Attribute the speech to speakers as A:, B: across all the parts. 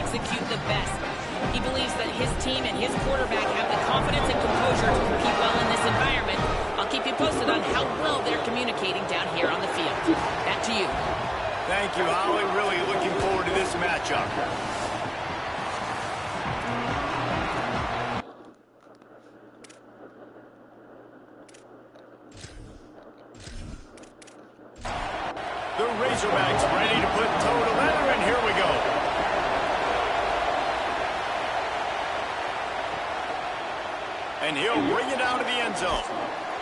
A: execute the best. He believes that his team and his quarterback have the confidence and composure to compete well in this environment. I'll keep you posted on how well they're communicating down here on the field. Back to you.
B: Thank you, Holly. Really looking forward to this matchup. The Razorbacks ready to put toe to leather, and here we go. And he'll bring it out of the end zone.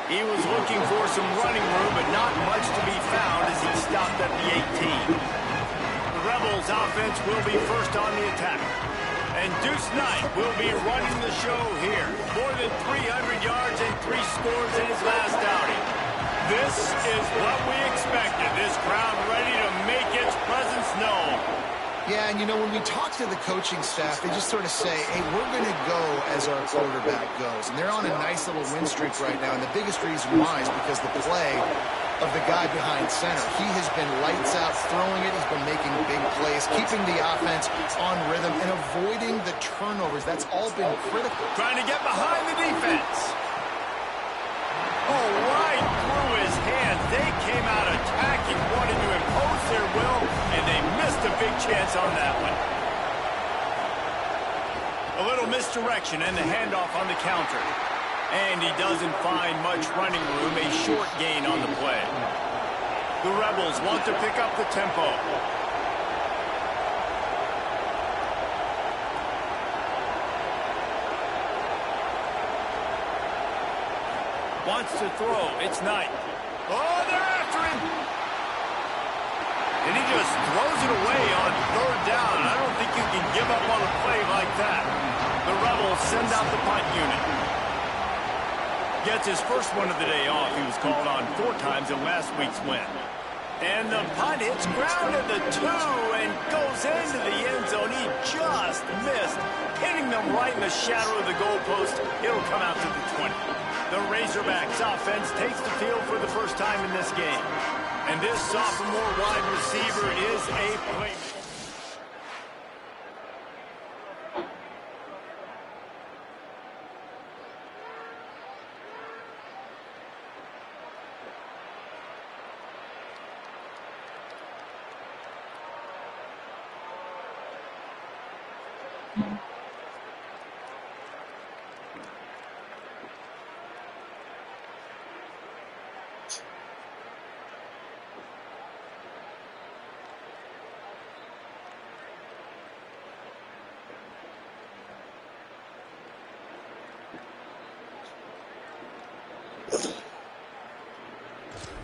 B: He was looking for some running room, but not much to be found as he stopped at the 18. The Rebels offense will be first on the attack. And Deuce Knight will be running the show here. More than 300 yards and 3 scores in his last outing. This is what we expected. This crowd ready to make its presence known.
C: Yeah, and you know, when we talk to the coaching staff, they just sort of say, hey, we're going to go as our quarterback goes. And they're on a nice little win streak right now, and the biggest reason why is because the play of the guy behind center. He has been lights out throwing it. He's been making big plays, keeping the offense on rhythm, and avoiding the turnovers. That's all been critical.
B: Trying to get behind the defense. Oh, right through his hands. They came out attacking, wanted to impose their will, and they missed a big chance on that one. A little misdirection and the handoff on the counter. And he doesn't find much running room, a short gain on the play. The Rebels want to pick up the tempo. Wants to throw. It's Knight. Oh, they're after him. And he just throws it away on 3rd down. I don't think you can give up on a play like that. The Rebels send out the punt unit. Gets his first one of the day off. He was called on 4 times in last week's win. And the punt hits ground at the 2 and goes into the end zone. He just missed, hitting them right in the shadow of the goalpost. It'll come out to the 20. The Razorbacks offense takes the field for the first time in this game. And this sophomore wide receiver is a playmaker.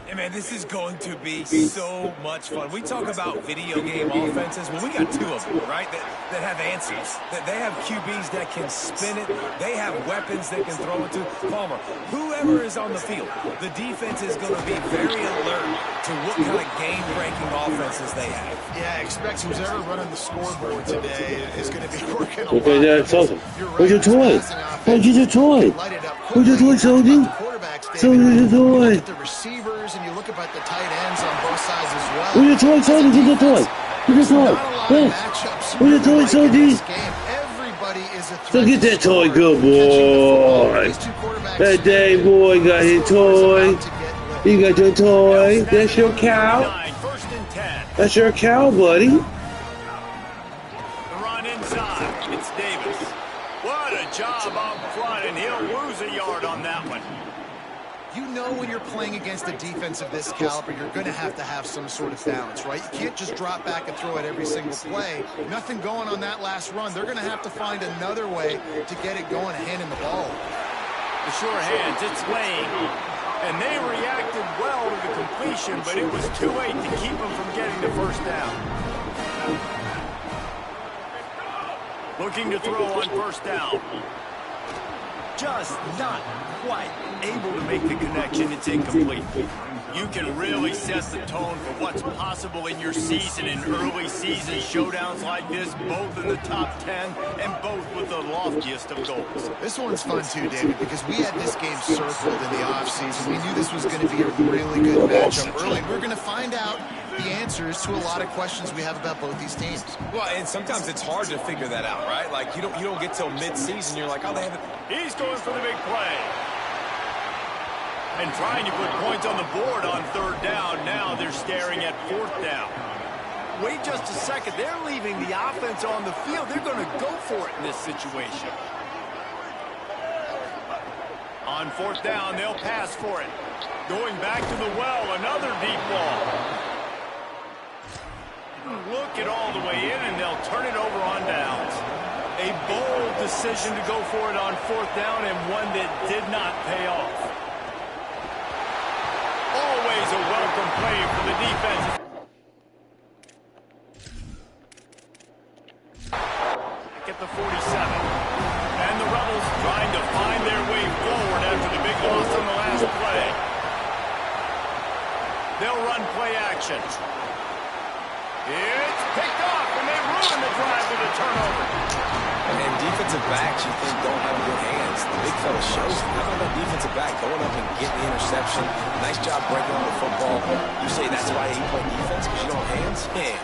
D: Hey man, this is going to be so much fun. We talk about video game offenses. Well, we got 2 of them, right, that have answers. That they have QBs that can spin it. They have weapons they can throw it to. Palmer, whoever is on the field, the defense is going to be very alert to what kind of game-breaking offenses they have.
C: Yeah, expect who's ever running the scoreboard today is going to be working a lot.
E: Okay, that's awesome. Where's your toy? Where's your toy? Where's your toy, Soji? Soji, your toy.
C: The receivers, and you look about the tight ends on both sides as well.
E: Where's your toy, Soji? Where's your toy? Where's your toy? Where's your toy, Soji?
C: Everybody is a
E: So get that toy, good boy. That Dave boy got his toy. You got your toy. That's your cow. That's your cow, buddy.
B: The run inside. It's Davis. What a job up front, and he'll lose a yard on that one.
C: You know when you're playing against a defense of this caliber, you're going to have some sort of balance, right? You can't just drop back and throw it every single play. Nothing going on that last run. They're going to have to find another way to get it going, handing the ball.
B: The sure hands, it's Lane. And they reacted well to the completion, but it was too late to keep them from getting the first down. Looking to throw on first down. Just not quite able to make the connection. It's incomplete. You can really set the tone for what's possible in your season in early season showdowns like this, both in the top 10 and both with the loftiest of goals.
C: This one's fun too, David, because we had this game circled in the offseason. We knew this was going to be a really good matchup early. We're going to find out the answers to a lot of questions we have about both these teams.
D: Well, and sometimes it's hard to figure that out, right? Like, you don't get till mid-season, you're like, oh, they haven't.
B: He's going for the big play. And trying to put points on the board on third down. Now they're staring at fourth down. Wait just a second. They're leaving the offense on the field. They're going to go for it in this situation. On fourth down, they'll pass for it. Going back to the well, another deep ball. Look it all the way in, and they'll turn it over on downs. A bold decision to go for it on fourth down, and one that did not pay off. Always a welcome play for the defense. At the 47. And the Rebels trying to find their way forward after the big loss on the last play. They'll run play action. It's picked off, and they ruin the drive with a turnover.
D: And defensive backs, you think, don't have good hands. The big fella shows it. How about that defensive back going up and getting the interception? Nice job breaking on the football. You say that's why he played defense, because you don't have hands? Yeah.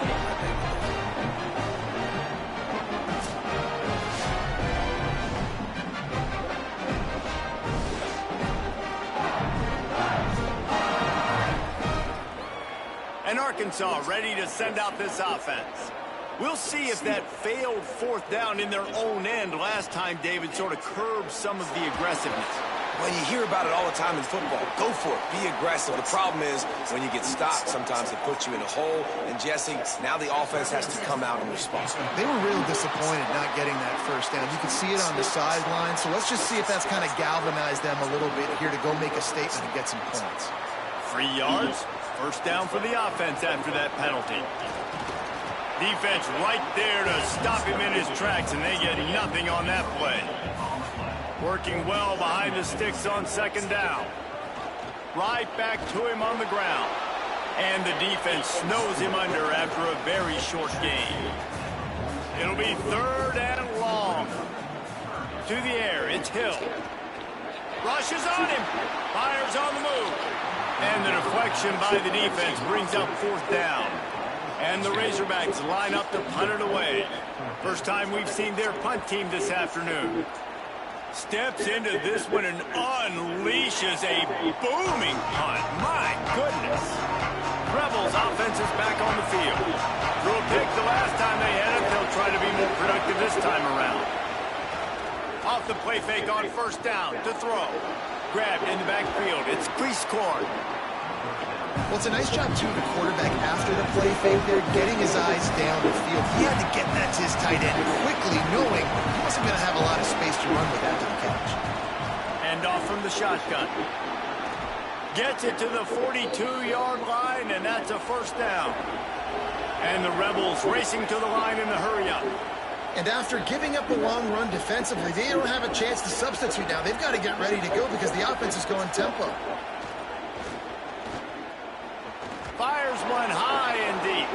B: And Arkansas ready to send out this offense. We'll see if that failed fourth down in their own end last time, David, sort of curbed some of the aggressiveness.
D: Well, you hear about it all the time in football. Go for it. Be aggressive. The problem is when you get stopped, sometimes it puts you in a hole. And, Jesse, now the offense has to come out and respond.
C: They were real disappointed not getting that first down. You can see it on the sideline. So let's just see if that's kind of galvanized them a little bit here to go make a statement and get some points.
B: 3 yards. First down for the offense after that penalty. Defense right there to stop him in his tracks, and they get nothing on that play. Working well behind the sticks on second down. Right back to him on the ground. And the defense snows him under after a very short gain. It'll be third and long. To the air, it's Hill. Rushes on him. Fires on the move. And the deflection by the defense brings up fourth down. And the Razorbacks line up to punt it away. First time we've seen their punt team this afternoon. Steps into this one and unleashes a booming punt. My goodness. Rebels offense is back on the field. Threw a pick the last time they had it. They'll try to be more productive this time around. Off the play fake on first down to throw. Grabbed in the backfield. It's Grease Corn.
C: Well, it's a nice job, too, the quarterback after the play fake there, getting his eyes down the field. He had to get that to his tight end quickly, knowing he wasn't going to have a lot of space to run with after the catch.
B: And off from the shotgun. Gets it to the 42-yard line, and that's a first down. And the Rebels racing to the line in the hurry-up.
C: And after giving up a long run defensively, they don't have a chance to substitute now. They've got to get ready to go because the offense is going tempo.
B: Fires one high and deep.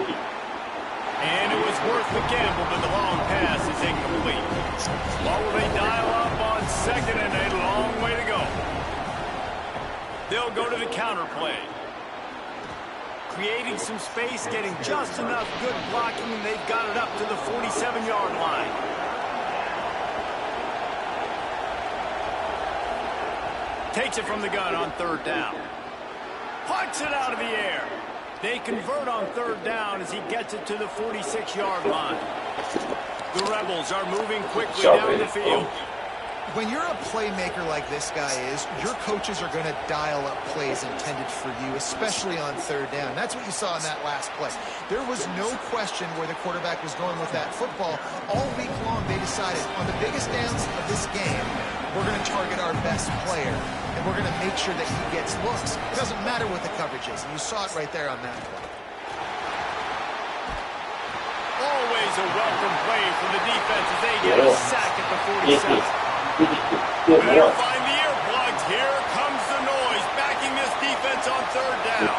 B: And it was worth the gamble, but the long pass is incomplete. What will they dial up on second, and a long way to go. They'll go to the counter play. Creating some space, getting just enough good blocking, and they've got it up to the 47-yard line. Takes it from the gun on third down. Punts it out of the air. They convert on third down as he gets it to the 46-yard line. The Rebels are moving quickly down the field.
C: When you're a playmaker like this guy is, your coaches are going to dial up plays intended for you, especially on third down. That's what you saw in that last play. There was no question where the quarterback was going with that football. All week long, they decided on the biggest downs of this game, we're going to target our best player, and we're going to make sure that he gets looks. It doesn't matter what the coverage is, and you saw it right there on that play.
B: Always a welcome play for the defense as they get a sack at the 47. Better find the earplugs. Here comes the noise, backing this defense on third down.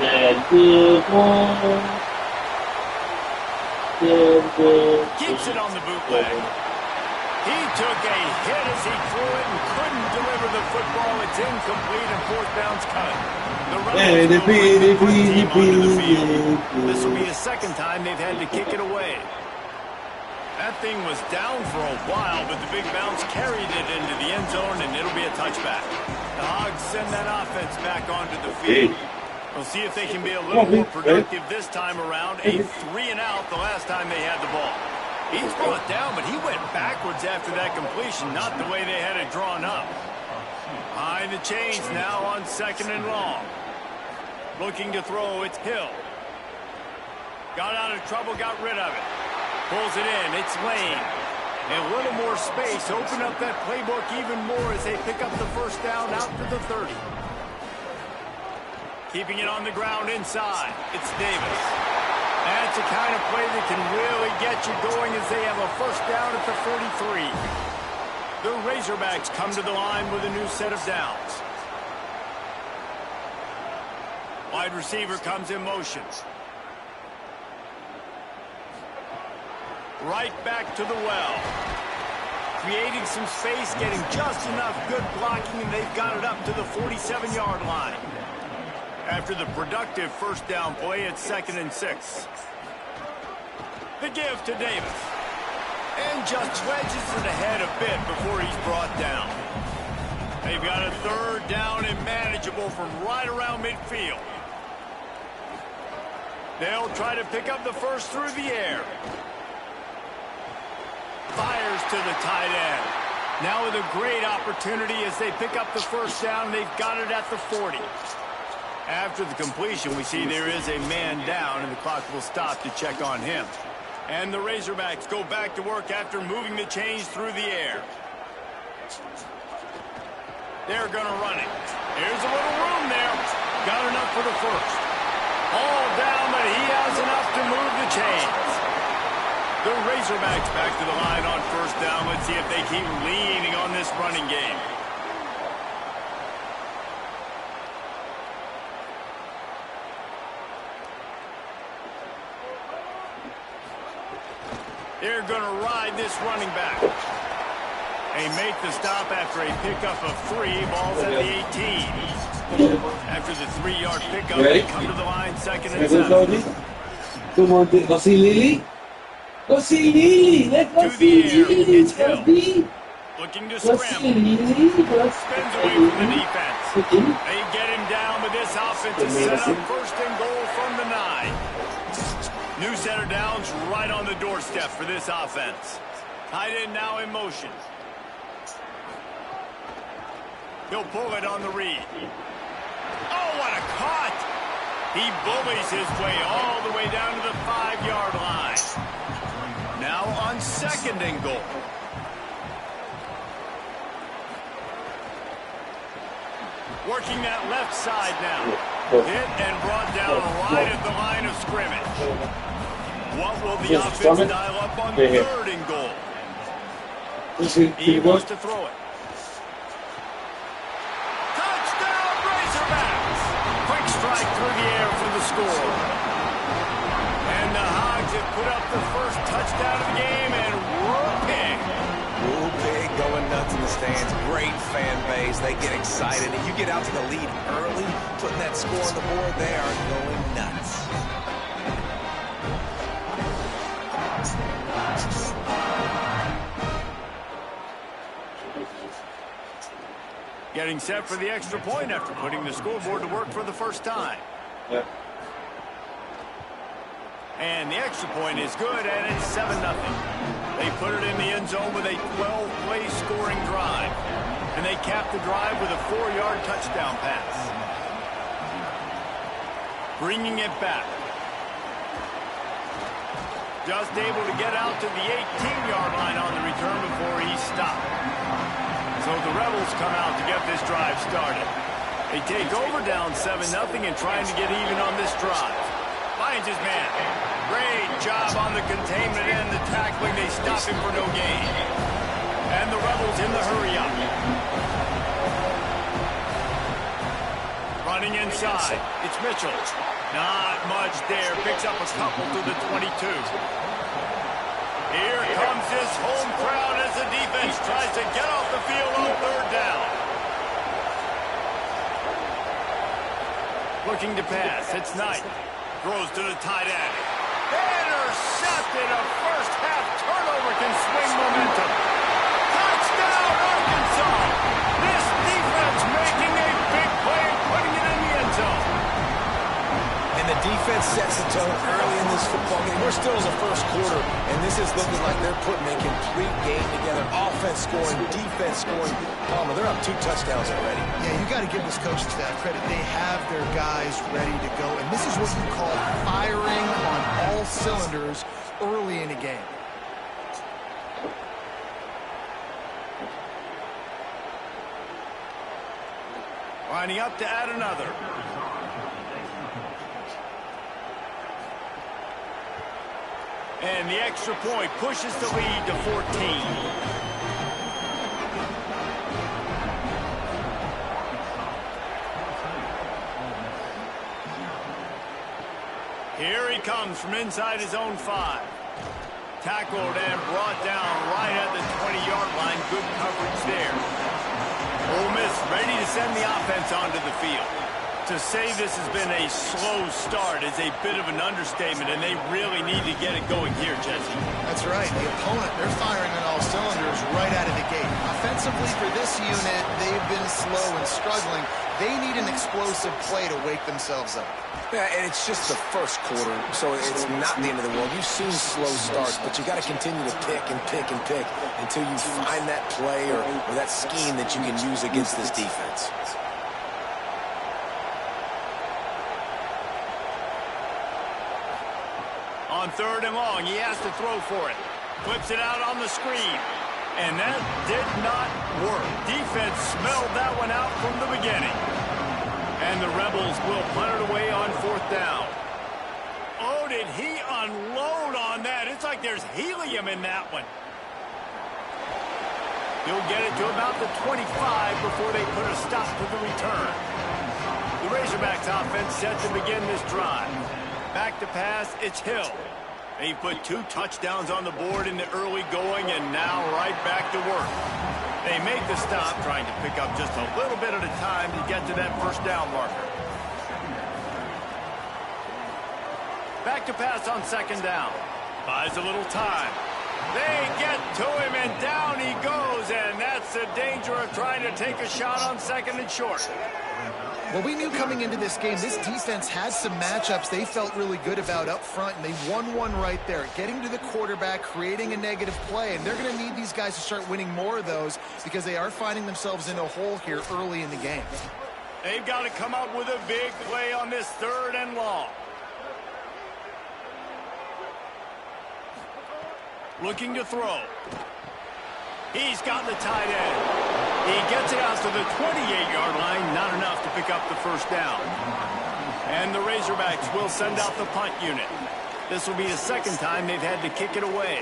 B: Keeps it on the bootleg. He took a hit as he threw it and couldn't deliver the football. It's incomplete and fourth down's cut. The Rebels will bring the punt team onto the field. This will be the second time they've had to kick it away. That thing was down for a while, but the big bounce carried it into the end zone, and it'll be a touchback. The Hogs send that offense back onto the field. We'll see if they can be a little more productive this time around. A 3-and-out the last time they had the ball. He's brought down, but he went backwards after that completion, not the way they had it drawn up. Behind the chains now on 2nd and long. Looking to throw, it's Hill. Got out of trouble, got rid of it. Pulls it in, it's Lane. And a little more space, open up that playbook even more as they pick up the first down out to the 30. Keeping it on the ground inside, it's Davis. That's the kind of play that can really get you going as they have a first down at the 43. The Razorbacks come to the line with a new set of downs. Wide receiver comes in motion. Right back to the well. Creating some space, getting just enough good blocking, and they've got it up to the 47-yard line. After the productive first down play, it's 2nd and 6. The give to Davis. And just wedges it ahead a bit before he's brought down. They've got a 3rd down and manageable from right around midfield. They'll try to pick up the first through the air. Fires to the tight end. Now with a great opportunity as they pick up the first down. They've got it at the 40. After the completion, we see there is a man down, and the clock will stop to check on him. And the Razorbacks go back to work after moving the chains through the air. They're going to run it. There's a little room there. Got enough for the first. All down, but he has enough to move the chains. The Razorbacks back to the line on first down. Let's see if they keep leaning on this running game. They're going to ride this running back. They make the stop after a pickup of 3. Ball's at the 18. After the 3-yard pickup, they come to the line 2nd and 7.
E: Come on, go see Lily. Go see Lily. Let's go see Lily.
B: It's Hill. Looking to scramble. Spins away from the defense. They get him down, but this offense is set up 1st and goal from the 9. New set of downs right on the doorstep for this offense. Tight end now in motion. He'll pull it on the read. Oh, what a cut! He bullies his way all the way down to the 5-yard line. Now on 2nd and goal. Working that left side now. Hit and brought down right at the line of scrimmage. What will the offense dial up on 3rd and goal? He wants to throw it. Touchdown, Razorbacks! Quick strike through the air for the score. And the Hogs have put up the first touchdown of the game, and whooping.
D: Big going nuts in the stands. Great fan base. They get excited. And you get out to the lead early, putting that score on the board, they are going nuts.
B: Getting set for the extra point after putting the scoreboard to work for the first time.
E: Yeah.
B: And the extra point is good, and it's 7-0. They put it in the end zone with a 12-play scoring drive. And they cap the drive with a 4-yard touchdown pass. Bringing it back. Just able to get out to the 18-yard line on the return before he stopped. So the Rebels come out to get this drive started. They take over down 7-0 and trying to get even on this drive. Finds his man. Great job on the containment and the tackling. They stop him for no gain. And the Rebels in the hurry-up. Running inside. It's Mitchell. Not much there. Picks up a couple to the 22. Here comes this home crowd as the defense tries to get off the field on third down. Looking to pass. It's Knight. Throws to the tight end. Intercepted. A first-half turnover can swing momentum. Touchdown, Arkansas. This defense making a big play and putting it in the end zone.
D: And the defense sets the tone early in this football game. We're still in the first quarter, and this is looking like they're putting a complete game together. Offense scoring, defense scoring. Palmer, they're up 2 touchdowns already.
C: Yeah, you got to give this coaching staff credit. They have their guys ready to go, and this is what you call firing on all cylinders early in a game.
B: Lining up to add another. And the extra point pushes the lead to 14. Here he comes from inside his own 5. Tackled and brought down right at the 20-yard line. Good coverage there. Ole Miss ready to send the offense onto the field. To say this has been a slow start is a bit of an understatement, and they really need to get it going here, Jesse.
C: That's right. The opponent, they're firing on all cylinders right out of the gate. Offensively for this unit, they've been slow and struggling. They need an explosive play to wake themselves up.
D: Yeah, and it's just the first quarter, so it's not the end of the world. You've seen slow starts, but you got to continue to pick and pick and pick until you find that play or that scheme that you can use against this defense.
B: On third and long, he has to throw for it. Flips it out on the screen. And that did not work. Defense smelled that one out from the beginning. And the Rebels will punt it away on 4th down. Oh, did he unload on that? It's like there's helium in that one. He'll get it to about the 25 before they put a stop to the return. The Razorbacks offense set to begin this drive. Back to pass, it's Hill. They put 2 touchdowns on the board in the early going, and now right back to work. They make the stop, trying to pick up just a little bit at a time to get to that first down marker. Back to pass on 2nd down. Buys a little time. They get to him, and down he goes, and that's the danger of trying to take a shot on 2nd and short.
C: Well, we knew coming into this game, this defense had some matchups they felt really good about up front, and they won one right there, getting to the quarterback, creating a negative play, and they're going to need these guys to start winning more of those because they are finding themselves in a hole here early in the game.
B: They've got to come up with a big play on this 3rd and long. Looking to throw. He's got the tight end. He gets it out to the 28-yard line, not enough to pick up the first down. And the Razorbacks will send out the punt unit. This will be the 2nd time they've had to kick it away.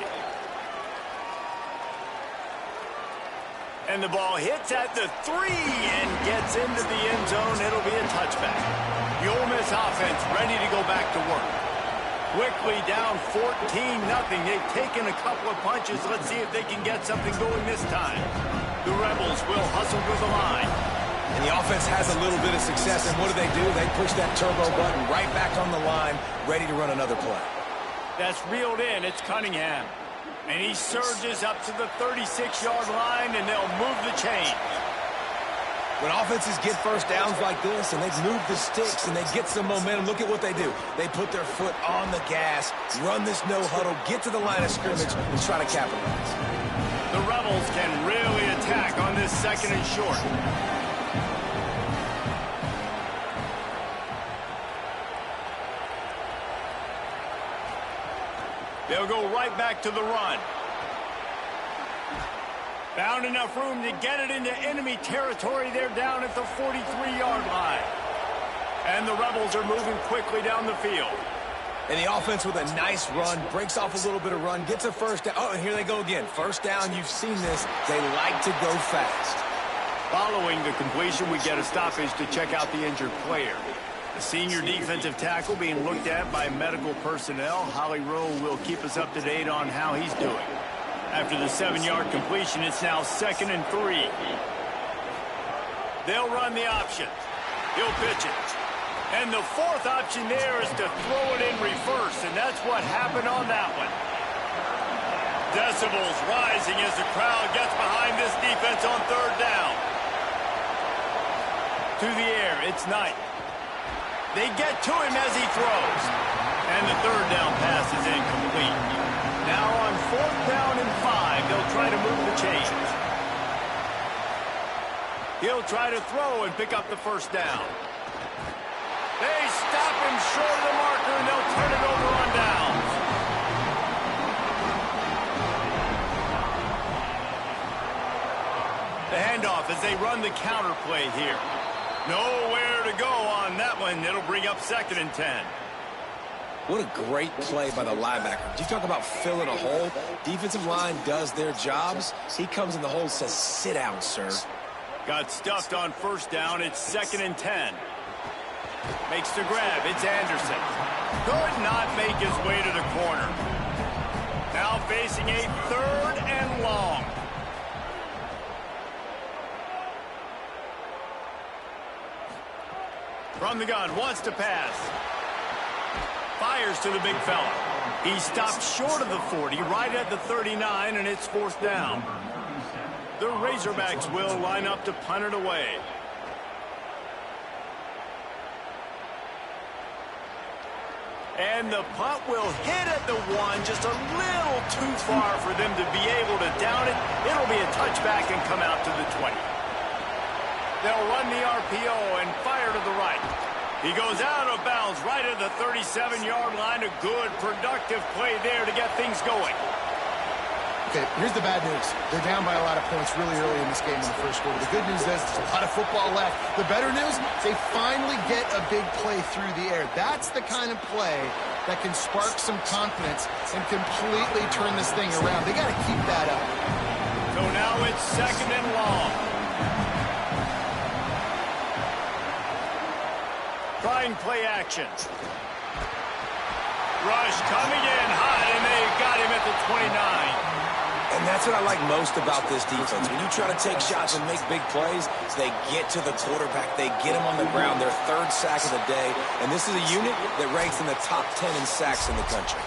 B: And the ball hits at the 3 and gets into the end zone. It'll be a touchback. The Ole Miss offense ready to go back to work. Quickly down 14-0. They've taken a couple of punches. Let's see if they can get something going this time. The Rebels will hustle with the line.
D: And the offense has a little bit of success, and what do? They push that turbo button right back on the line, ready to run another play.
B: That's reeled in. It's Cunningham. And he surges up to the 36-yard line, and they'll move the chain.
D: When offenses get first downs like this, and they've moved the sticks, and they get some momentum, look at what they do. They put their foot on the gas, run this no-huddle, get to the line of scrimmage, and try to capitalize.
B: The Rebels can really attack on this 2nd and short. They'll go right back to the run. Found enough room to get it into enemy territory. They're down at the 43-yard line. And the Rebels are moving quickly down the field.
D: And the offense with a nice run, breaks off a little bit of run, gets a first down. Oh, and here they go again. First down, you've seen this. They like to go fast.
B: Following the completion, we get a stoppage to check out the injured player. The senior defensive tackle being looked at by medical personnel. Holly Rowe will keep us up to date on how he's doing. After the 7-yard completion, it's now 2nd and 3. They'll run the option. He'll pitch it. And the 4th option there is to throw it in reverse, and that's what happened on that one. Decibels rising as the crowd gets behind this defense on 3rd down. To the air, it's Knight. They get to him as he throws. And the 3rd down pass is incomplete. Now on 4th down and 5, they'll try to move the chains. He'll try to throw and pick up the 1st down. They stop him short of the marker, and they'll turn it over on downs. The handoff as they run the counter play here. Nowhere to go on that one. It'll bring up 2nd and 10.
D: What a great play by the linebacker. You talk about filling a hole. Defensive line does their jobs. He comes in the hole and says, sit down, sir.
B: Got stuffed on 1st down. It's 2nd and 10. Makes the grab. It's Anderson. Could not make his way to the corner. Now facing a 3rd and long. From the gun, wants to pass. Fires to the big fella. He stopped short of the 40, right at the 39, and it's 4th down. The Razorbacks will line up to punt it away. And the punt will hit at the 1, just a little too far for them to be able to down it. It'll be a touchback and come out to the 20. They'll run the RPO and fire to the right. He goes out of bounds right at the 37-yard line. A good, productive play there to get things going.
C: Okay, here's the bad news. They're down by a lot of points really early in this game in the 1st quarter. The good news is there's a lot of football left. The better news, they finally get a big play through the air. That's the kind of play that can spark some confidence and completely turn this thing around. They got to keep that up.
B: So now it's 2nd and long. Trying play action. Rush coming in hot, and they got him at the 29.
D: And that's what I like most about this defense. When you try to take shots and make big plays, they get to the quarterback. They get him on the ground. Their 3rd sack of the day. And this is a unit that ranks in the top 10 in sacks in the country.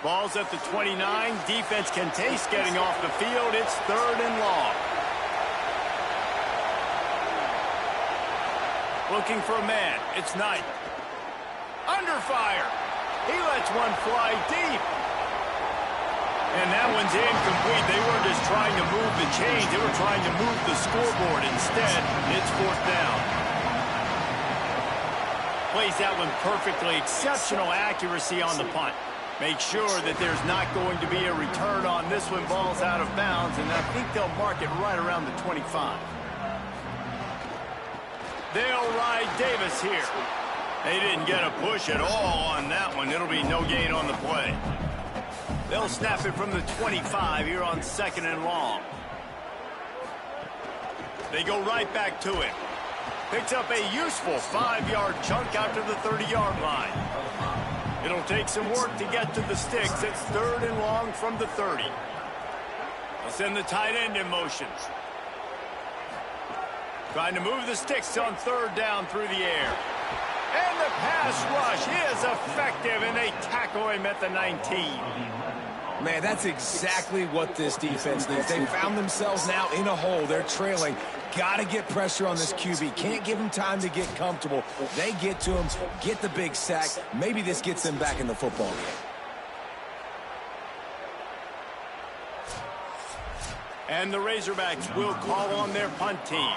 B: Ball's at the 29. Defense can taste getting off the field. It's 3rd and long. Looking for a man. It's Knight. Under fire. He lets one fly deep. And that one's incomplete. They weren't just trying to move the chains. They were trying to move the scoreboard. Instead, it's 4th down. Plays that one perfectly. Exceptional accuracy on the punt. Make sure that there's not going to be a return on this one. Ball's out of bounds, and I think they'll mark it right around the 25. They'll ride Davis here. They didn't get a push at all on that one. It'll be no gain on the play. They'll snap it from the 25 here on 2nd and long. They go right back to it. Picks up a useful 5-yard chunk out to the 30-yard line. It'll take some work to get to the sticks. It's 3rd and long from the 30. They'll send the tight end in motion. Trying to move the sticks on 3rd down through the air. And the pass rush is effective, and they tackle him at the 19.
D: Man, that's exactly what this defense needs. They found themselves now in a hole. They're trailing. Got to get pressure on this QB. Can't give him time to get comfortable. They get to him, get the big sack. Maybe this gets them back in the football game.
B: And the Razorbacks will call on their punt team.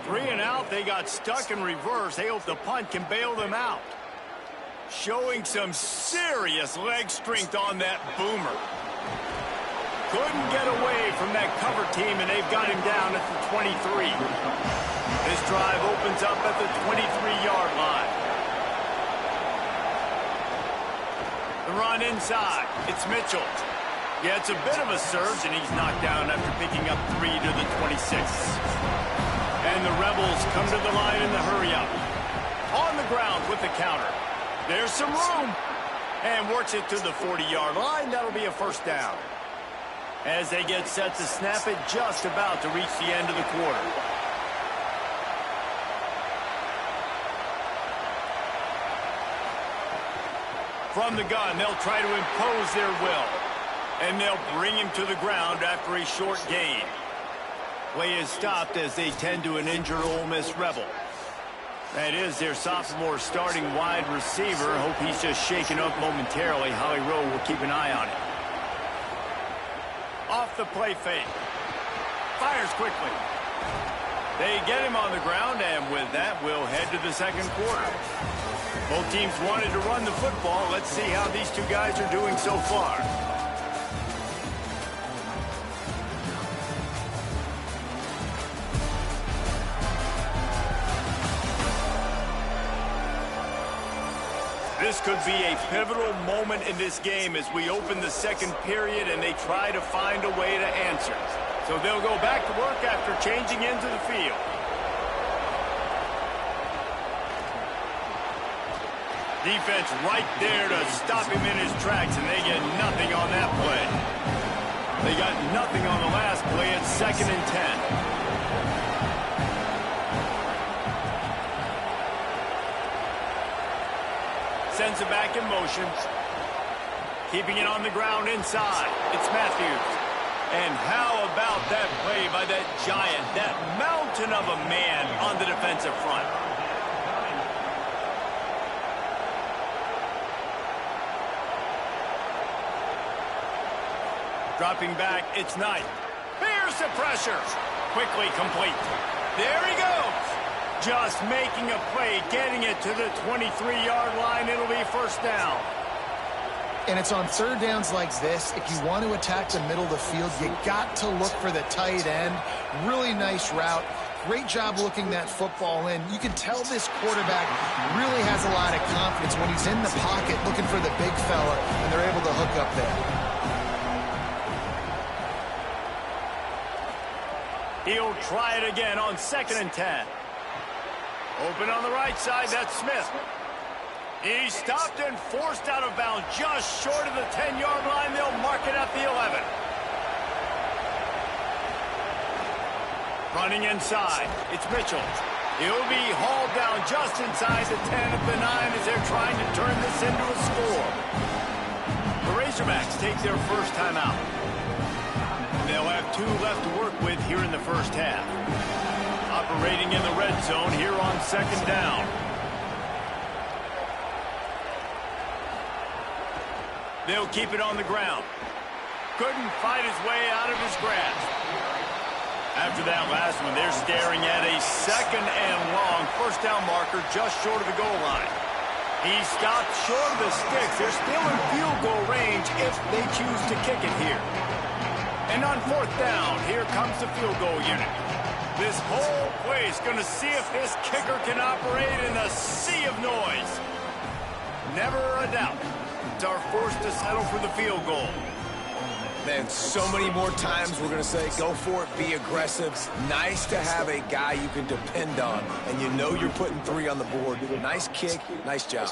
B: 3 and out, they got stuck in reverse. They hope the punt can bail them out. Showing some serious leg strength on that boomer. Couldn't get away from that cover team, and they've got him down at the 23. This drive opens up at the 23-yard line. The run inside. It's Mitchell. Yeah, it's a bit of a surge, and he's knocked down after picking up 3 to the 26. And the Rebels come to the line in the hurry-up. On the ground with the counter. There's some room. And works it to the 40-yard line. That'll be a first down. As they get set to snap it, just about to reach the end of the quarter. From the gun, they'll try to impose their will. And they'll bring him to the ground after a short gain. Play is stopped as they tend to an injured Ole Miss Rebel. That is their sophomore starting wide receiver. Hope he's just shaken up momentarily. Howie Rowe will keep an eye on it. Off the play fake. Fires quickly. They get him on the ground, and with that, we'll head to the second quarter. Both teams wanted to run the football. Let's see how these two guys are doing so far. This could be a pivotal moment in this game as we open the second period and they try to find a way to answer. So they'll go back to work after changing into the field. Defense right there to stop him in his tracks, and they get nothing on that play. They got nothing on the last play. It's 2nd and 10. Sends it back in motion. Keeping it on the ground inside. It's Matthews. And how about that play by that giant, that mountain of a man on the defensive front? Dropping back, it's Knight. Here's the pressure. Quickly complete. There he goes. Just making a play, getting it to the 23-yard line. It'll be first down.
C: And it's on third downs like this. If you want to attack the middle of the field, you got to look for the tight end. Really nice route. Great job looking that football in. You can tell this quarterback really has a lot of confidence when he's in the pocket looking for the big fella, and they're able to hook up there.
B: He'll try it again on 2nd and 10. Open on the right side, that's Smith. He's stopped and forced out of bounds just short of the 10-yard line. They'll mark it at the 11. Running inside, it's Mitchell. He'll be hauled down just inside the 10 at the 9 as they're trying to turn this into a score. The Razorbacks take their first time out. They'll have 2 left to work with here in the first half. Operating in the red zone here on 2nd down. They'll keep it on the ground. Couldn't fight his way out of his grasp. After that last one, they're staring at a 2nd and long first down marker just short of the goal line. He stopped short of the sticks. They're still in field goal range if they choose to kick it here. And on 4th down, here comes the field goal unit. This whole place going to see if this kicker can operate in a sea of noise. Never a doubt. It's our forced to settle for the field goal.
D: Man, so many more times we're going to say, go for it, be aggressive. Nice to have a guy you can depend on, and you know you're putting 3 on the board. Nice kick, nice job.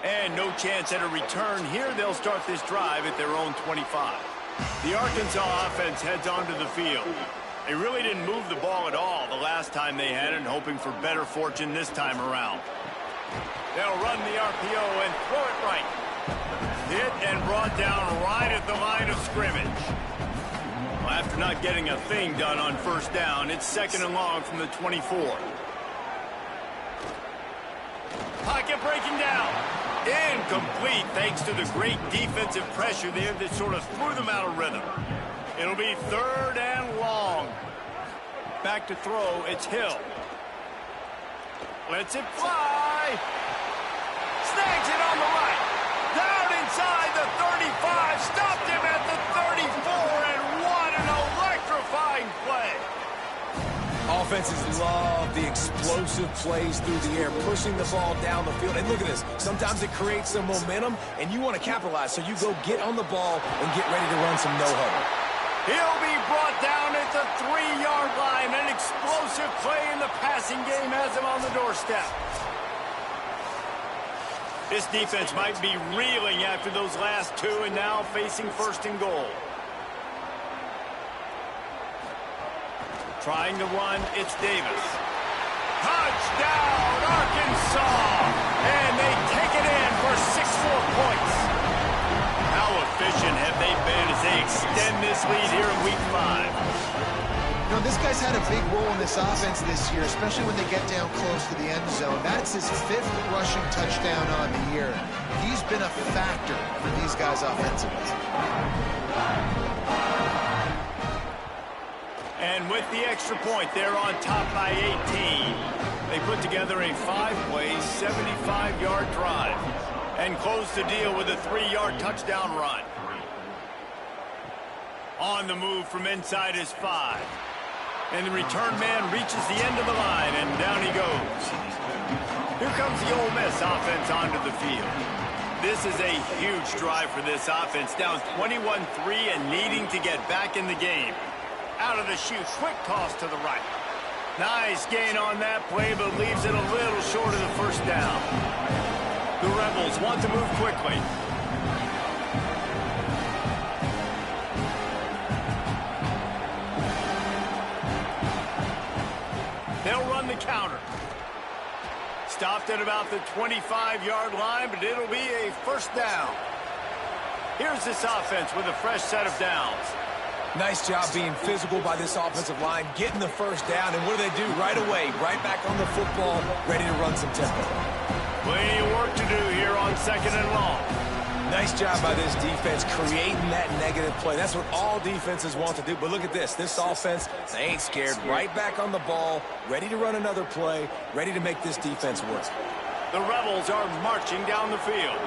B: And no chance at a return here. They'll start this drive at their own 25. The Arkansas offense heads onto the field. They really didn't move the ball at all the last time they had it, hoping for better fortune this time around. They'll run the RPO and throw it right. Hit and brought down right at the line of scrimmage. Well, after not getting a thing done on first down, it's 2nd and long from the 24. Pocket breaking down. Incomplete thanks to the great defensive pressure there that sort of threw them out of rhythm. It'll be 3rd and long. Back to throw, it's Hill. Lets it fly. Snags it on the right. Down inside the 35. Stopped him at the 34. And what an electrifying play.
D: Offenses love the explosive plays through the air, pushing the ball down the field. And look at this. Sometimes it creates some momentum, and you want to capitalize. So you go get on the ball and get ready to run some no-huddle.
B: He'll be brought down at the 3-yard line. An explosive play in the passing game has him on the doorstep. This defense might be reeling after those last two and now facing first and goal. Trying to run, it's Davis. Touchdown, Arkansas! And they take it in for 6 more points. How efficient have they been as they extend this lead here in Week 5?
C: You know, this guy's had a big role in this offense this year, especially when they get down close to the end zone. That's his 5th rushing touchdown on the year. He's been a factor for these guys offensively.
B: And with the extra point, they're on top by 18. They put together a 5-play, 75-yard drive and close the deal with a 3-yard touchdown run. On the move from inside his 5. And the return man reaches the end of the line, and down he goes. Here comes the Ole Miss offense onto the field. This is a huge drive for this offense, down 21-3 and needing to get back in the game. Out of the chute, quick toss to the right. Nice gain on that play, but leaves it a little short of the first down. The Rebels want to move quickly. They'll run the counter. Stopped at about the 25-yard line, but it'll be a first down. Here's this offense with a fresh set of downs.
D: Nice job being physical by this offensive line, getting the first down, and what do? Right away, right back on the football, ready to run some tempo.
B: Plenty of work to do here on 2nd and long.
D: Nice job by this defense creating that negative play. That's what all defenses want to do. But look at this. This offense, they ain't scared. Right back on the ball, ready to run another play, ready to make this defense work.
B: The Rebels are marching down the field.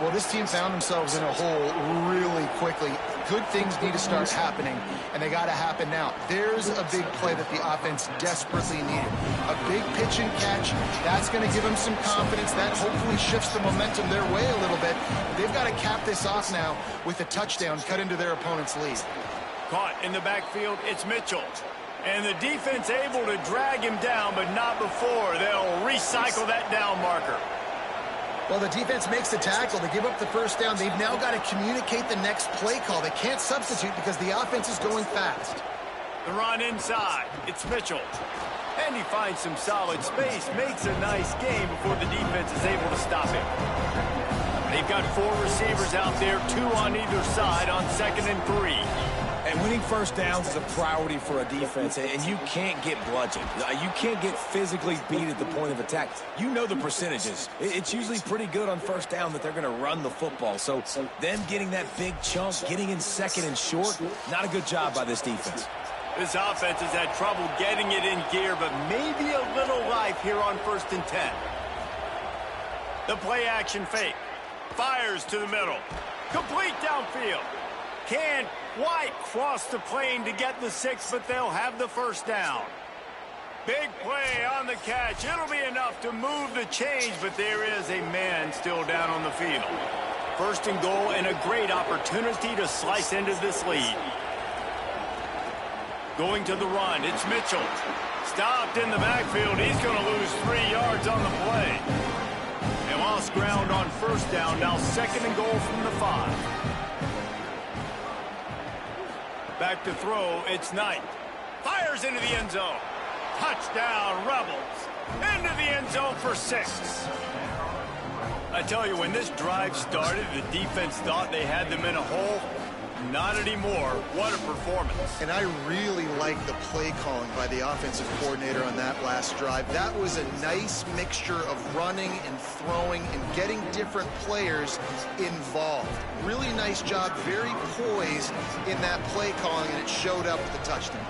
C: Well, this team found themselves in a hole really quickly. Good things need to start happening, and they got to happen now. There's a big play that the offense desperately needed. A big pitch and catch. That's going to give them some confidence. That hopefully shifts the momentum their way a little bit. They've got to cap this off now with a touchdown cut into their opponent's lead.
B: Caught in the backfield, it's Mitchell. And the defense able to drag him down, but not before. They'll recycle that down marker.
C: Well, the defense makes the tackle. They give up the first down. They've now got to communicate the next play call. They can't substitute because the offense is going fast.
B: The run inside. It's Mitchell. And he finds some solid space. Makes a nice game before the defense is able to stop him. They've got 4 receivers out there, 2 on either side on 2nd and 3.
D: And winning first downs is a priority for a defense, and you can't get bludgeoned. You can't get physically beat at the point of attack. You know the percentages. It's usually pretty good on first down that they're going to run the football. So them getting that big chunk, getting in 2nd and short, not a good job by this defense.
B: This offense has had trouble getting it in gear, but maybe a little life here on 1st and 10. The play action fake. Fires to the middle. Complete downfield. Can't quite cross the plane to get the 6, but they'll have the first down. Big play on the catch. It'll be enough to move the change, but there is a man still down on the field. 1st and goal and a great opportunity to slice into this lead. Going to the run, it's Mitchell. Stopped in the backfield. He's going to lose 3 yards on the play. They lost ground on first down. Now 2nd and goal from the 5. Back to throw, it's Knight. Fires into the end zone. Touchdown, Rebels. Into the end zone for 6. I tell you, when this drive started, the defense thought they had them in a hole. Not anymore. What a performance.
C: And I really like the play calling by the offensive coordinator on that last drive. That was a nice mixture of running and throwing and getting different players involved. Really nice job, very poised in that play calling, and it showed up with the touchdown.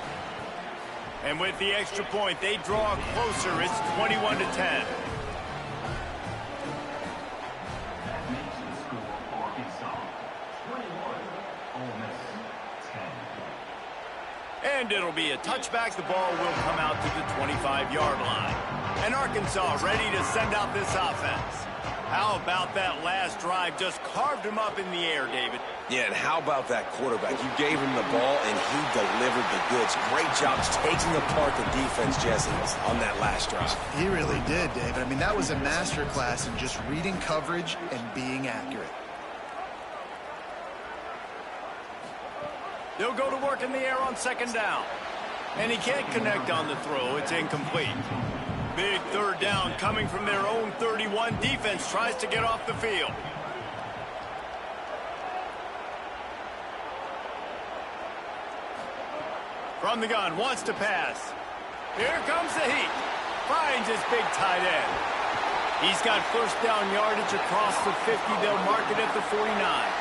B: And with the extra point, they draw closer. It's 21-10. And it'll be a touchback. The ball will come out to the 25-yard line. And Arkansas ready to send out this offense. How about that last drive? Just carved him up in the air, David.
D: Yeah, and how about that quarterback? You gave him the ball, and he delivered the goods. Great job taking apart the defense, Jesse, on that last drive.
C: He really did, David. I mean, that was a masterclass in just reading coverage and being accurate.
B: They'll go to work in the air on second down. And he can't connect on the throw. It's incomplete. Big third down coming from their own 31. Defense tries to get off the field. From the gun, wants to pass. Here comes the heat. Finds his big tight end. He's got first down yardage across the 50. They'll mark it at the 49.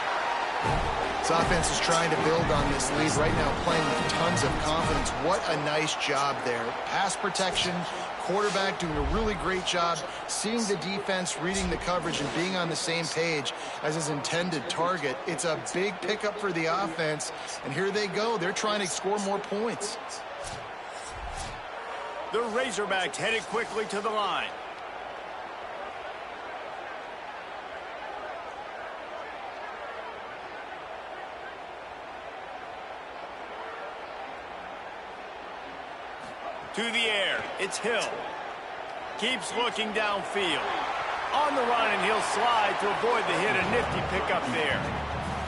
C: This offense is trying to build on this lead right now, playing with tons of confidence. What a nice job there. Pass protection, quarterback doing a really great job, seeing the defense, reading the coverage, and being on the same page as his intended target. It's a big pickup for the offense, and here they go. They're trying to score more points.
B: The Razorbacks headed quickly to the line. To the air, it's Hill. Keeps looking downfield. On the run, and he'll slide to avoid the hit. A nifty pickup there.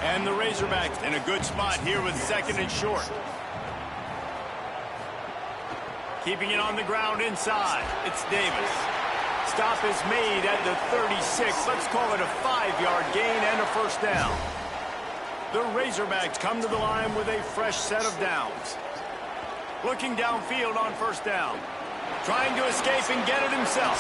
B: And the Razorbacks in a good spot here with second and short. Keeping it on the ground inside. It's Davis. Stop is made at the 36. Let's call it a 5-yard gain and a first down. The Razorbacks come to the line with a fresh set of downs. Looking downfield on first down. Trying to escape and get it himself.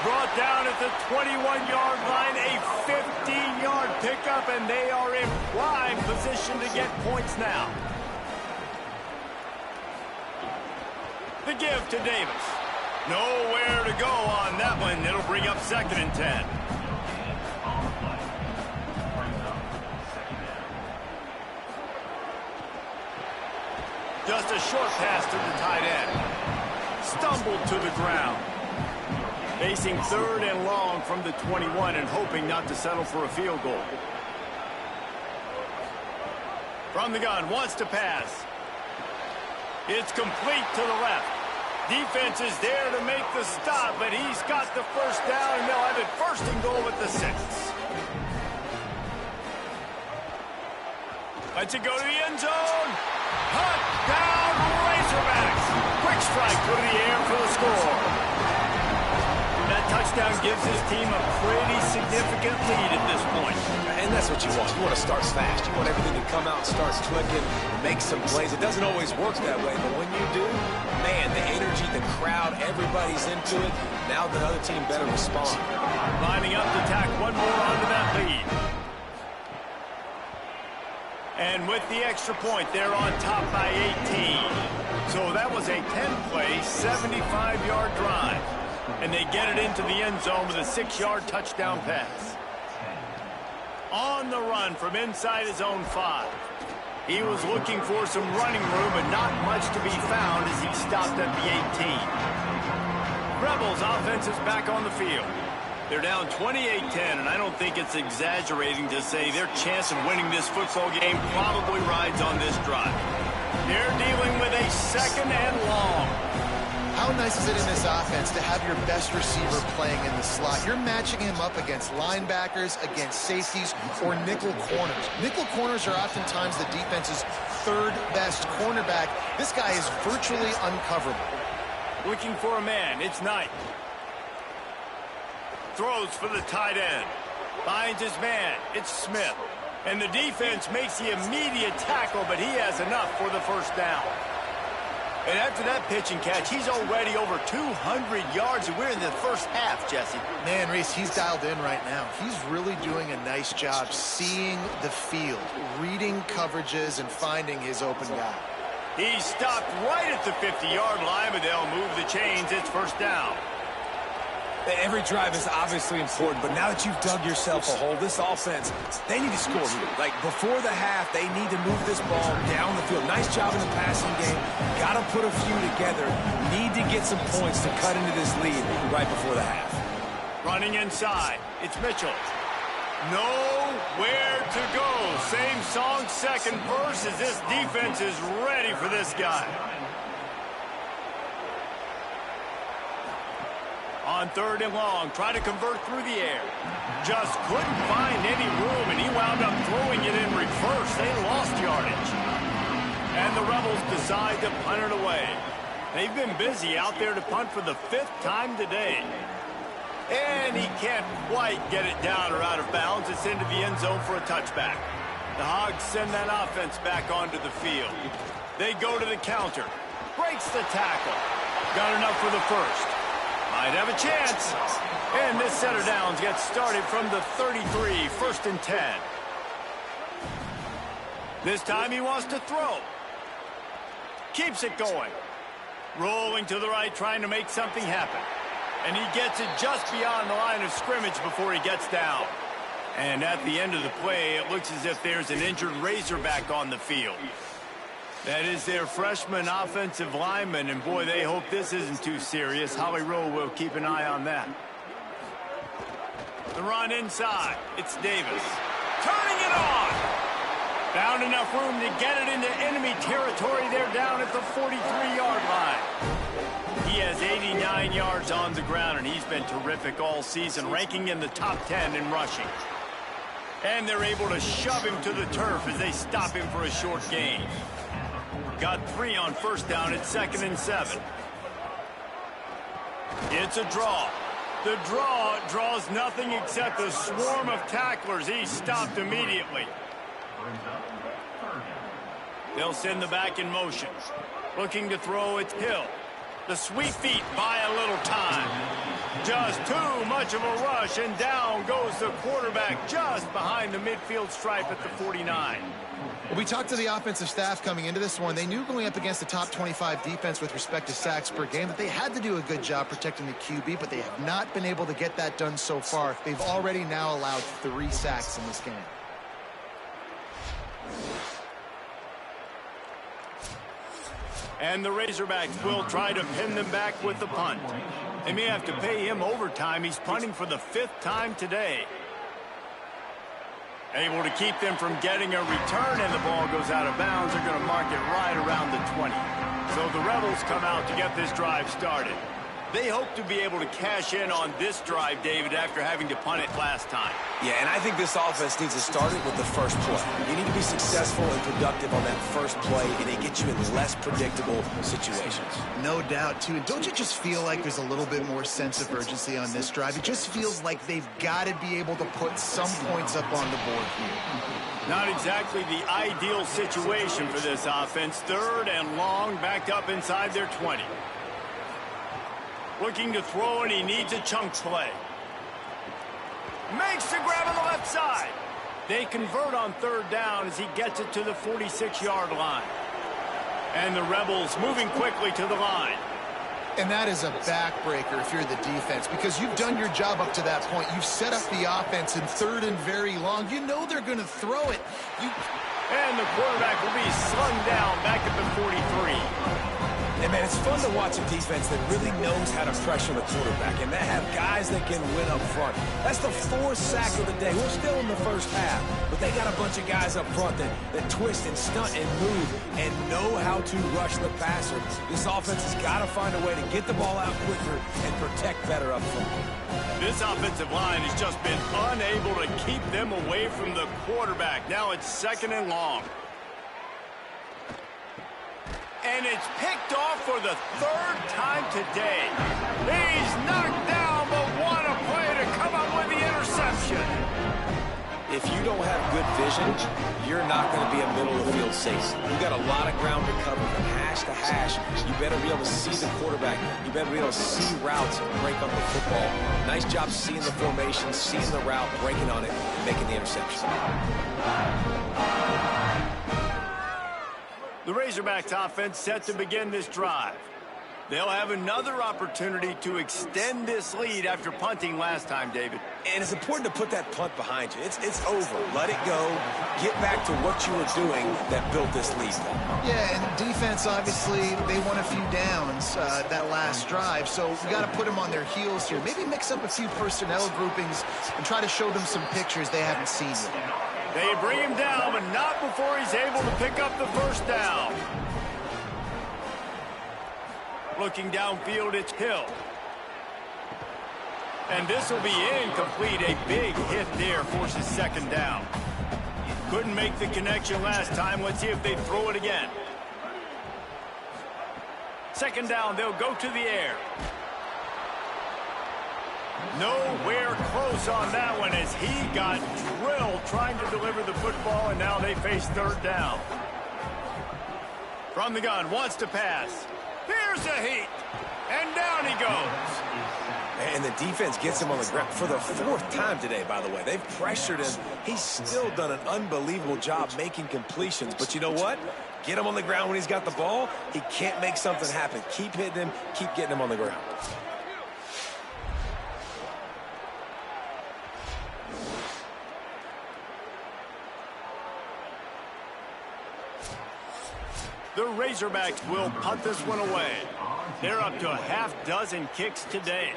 B: Brought down at the 21-yard line. A 15-yard pickup, and they are in prime position to get points now. The give to Davis. Nowhere to go on that one. It'll bring up second and 10. Just a short pass to the tight end. Stumbled to the ground. Facing third and long from the 21 and hoping not to settle for a field goal. From the gun, wants to pass. It's complete to the left. Defense is there to make the stop, but he's got the first down, and they'll have it first and goal at the 6. Lets it go to the end zone. Touchdown, Razorbacks. Quick strike to the air for the score. That touchdown gives his team a pretty significant lead at this point.
D: And that's what you want. You want to start fast. You want everything to come out and start clicking, make some plays. It doesn't always work that way, but when you do, man, the energy, the crowd, everybody's into it. Now the other team better respond.
B: Lining up to tack one more onto that lead. And with the extra point, they're on top by 18. So that was a 10-play, 75-yard drive. And they get it into the end zone with a 6-yard touchdown pass. On the run from inside his own 5. He was looking for some running room, but not much to be found as he stopped at the 18. Rebels offense is back on the field. They're down 28-10, and I don't think it's exaggerating to say their chance of winning this football game probably rides on this drive. They're dealing with a second and long.
C: How nice is it in this offense to have your best receiver playing in the slot? You're matching him up against linebackers, against safeties, or nickel corners. Nickel corners are oftentimes the defense's third best cornerback. This guy is virtually uncoverable.
B: Looking for a man, it's Knight. Throws for the tight end. Finds his man. It's Smith. And the defense makes the immediate tackle, but he has enough for the first down. And after that pitch and catch, he's already over 200 yards, and we're in the first half, Jesse.
C: Man, Reese, he's dialed in right now. He's really doing a nice job seeing the field, reading coverages, and finding his open guy.
B: He stopped right at the 50-yard line, but they'll move the chains. It's first down.
D: Every drive is obviously important, but now that you've dug yourself a hole, this offense, they need to score. Like, before the half, they need to move this ball down the field. Nice job in the passing game. Got to put a few together. Need to get some points to cut into this lead right before the half.
B: Running inside, it's Mitchell. Nowhere to go. Same song, second verse, as this defense is ready for this guy. On third and long, try to convert through the air. Just couldn't find any room, and he wound up throwing it in reverse. They lost yardage. And the Rebels decide to punt it away. They've been busy out there to punt for the 5th time today. And he can't quite get it down or out of bounds. It's into the end zone for a touchback. The Hogs send that offense back onto the field. They go to the counter. Breaks the tackle. Got enough for the first. Might have a chance. And this set of downs gets started from the 33, 1st and 10. This time he wants to throw. Keeps it going. Rolling to the right, trying to make something happen. And he gets it just beyond the line of scrimmage before he gets down. And at the end of the play, it looks as if there's an injured Razorback on the field. That is their freshman offensive lineman, and boy, they hope this isn't too serious. Holly Rowe will keep an eye on that. The run inside. It's Davis. Turning it on. Found enough room to get it into enemy territory. They're down at the 43-yard line. He has 89 yards on the ground, and he's been terrific all season, ranking in the top 10 in rushing. And they're able to shove him to the turf as they stop him for a short gain. Got 3 on first down at 2nd and 7. It's a draw. The draw draws nothing except a swarm of tacklers. He's stopped immediately. They'll send the back in motion. Looking to throw, it's Hill. The sweet feet buy a little time. Just too much of a rush, and down goes the quarterback just behind the midfield stripe at the 49.
C: We talked to the offensive staff coming into this one. They knew going up against the top 25 defense with respect to sacks per game that they had to do a good job protecting the QB, but they have not been able to get that done so far. They've already now allowed 3 sacks in this game.
B: And the Razorbacks will try to pin them back with the punt. They may have to pay him overtime. He's punting for the 5th time today. Able to keep them from getting a return, and the ball goes out of bounds. They're going to mark it right around the 20. So the Rebels come out to get this drive started. They hope to be able to cash in on this drive, David, after having to punt it last time.
D: Yeah, and I think this offense needs to start it with the first play. You need to be successful and productive on that first play, and it gets you in less predictable situations.
C: No doubt, too. And don't you just feel like there's a little bit more sense of urgency on this drive? It just feels like they've got to be able to put some points up on the board here.
B: Not exactly the ideal situation for this offense. 3rd and long, backed up inside their 20. Looking to throw, and he needs a chunk play. Makes the grab on the left side. They convert on 3rd down as he gets it to the 46-yard line. And the Rebels moving quickly to the line.
C: And that is a backbreaker if you're the defense, because you've done your job up to that point. You've set up the offense in 3rd and very long. You know they're going to throw it.
B: And the quarterback will be slung down back at the 43.
D: And, man, it's fun to watch a defense that really knows how to pressure the quarterback and that have guys that can win up front. That's the 4th sack of the day. We're still in the first half, but they got a bunch of guys up front that twist and stunt and move and know how to rush the passer. This offense has got to find a way to get the ball out quicker and protect better up front.
B: This offensive line has just been unable to keep them away from the quarterback. Now it's 2nd and long. And it's picked off for the 3rd time today. He's knocked down, but what a play to come up with the interception.
D: If you don't have good vision, you're not going to be a middle-of-the-field safety. You got a lot of ground to cover from hash to hash. You better be able to see the quarterback. You better be able to see routes and break up the football. Nice job seeing the formation, seeing the route, breaking on it, and making the interception.
B: The Razorbacks offense set to begin this drive. They'll have another opportunity to extend this lead after punting last time, David.
D: And it's important to put that punt behind you. It's over. Let it go. Get back to what you were doing that built this lead.
C: Yeah, and defense, obviously, they won a few downs that last drive, so we got to put them on their heels here. Maybe mix up a few personnel groupings and try to show them some pictures they haven't seen yet.
B: They bring him down, but not before he's able to pick up the first down. Looking downfield, it's Hill. And this will be incomplete. A big hit there forces second down. Couldn't make the connection last time. Let's see if they throw it again. Second down, they'll go to the air. Nowhere close on that one as he got drilled trying to deliver the football, and now they face third down. From the gun, wants to pass. Here's a heat, and down he goes.
D: And the defense gets him on the ground for the fourth time today, by the way. They've pressured him. He's still done an unbelievable job making completions. But you know what? Get him on the ground when he's got the ball. He can't make something happen. Keep hitting him. Keep getting him on the ground.
B: The Razorbacks will punt this one away. They're up to a half dozen kicks today.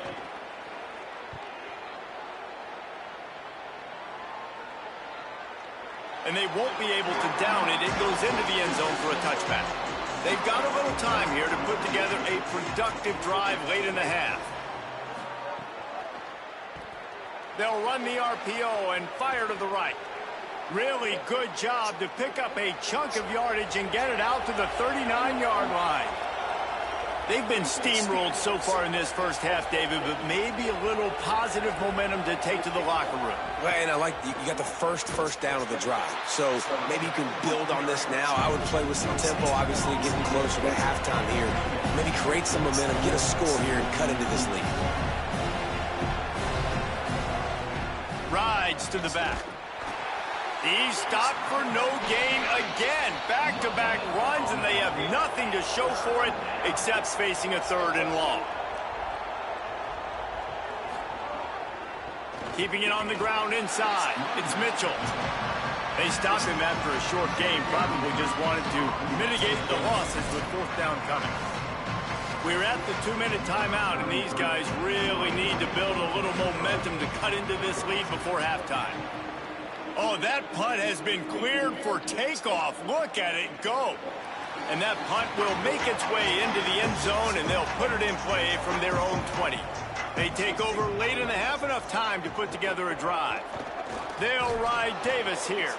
B: And they won't be able to down it. It goes into the end zone for a touchback. They've got a little time here to put together a productive drive late in the half. They'll run the RPO and fire to the right. Really good job to pick up a chunk of yardage and get it out to the 39-yard line. They've been steamrolled so far in this first half, David, but maybe a little positive momentum to take to the locker room.
D: Well, and I like you got the first down of the drive. So maybe you can build on this now. I would play with some tempo, obviously getting closer to halftime here. Maybe create some momentum, get a score here, and cut into this lead.
B: Rides to the back. He's stopped for no gain again. Back-to-back runs, and they have nothing to show for it except facing a third and long. Keeping it on the ground inside. It's Mitchell. They stopped him after a short game. Probably just wanted to mitigate the losses with fourth down coming. We're at the 2-minute timeout, and these guys really need to build a little momentum to cut into this lead before halftime. Oh, that punt has been cleared for takeoff. Look at it go. And that punt will make its way into the end zone, and they'll put it in play from their own 20. They take over late in the half, enough time to put together a drive. They'll ride Davis here.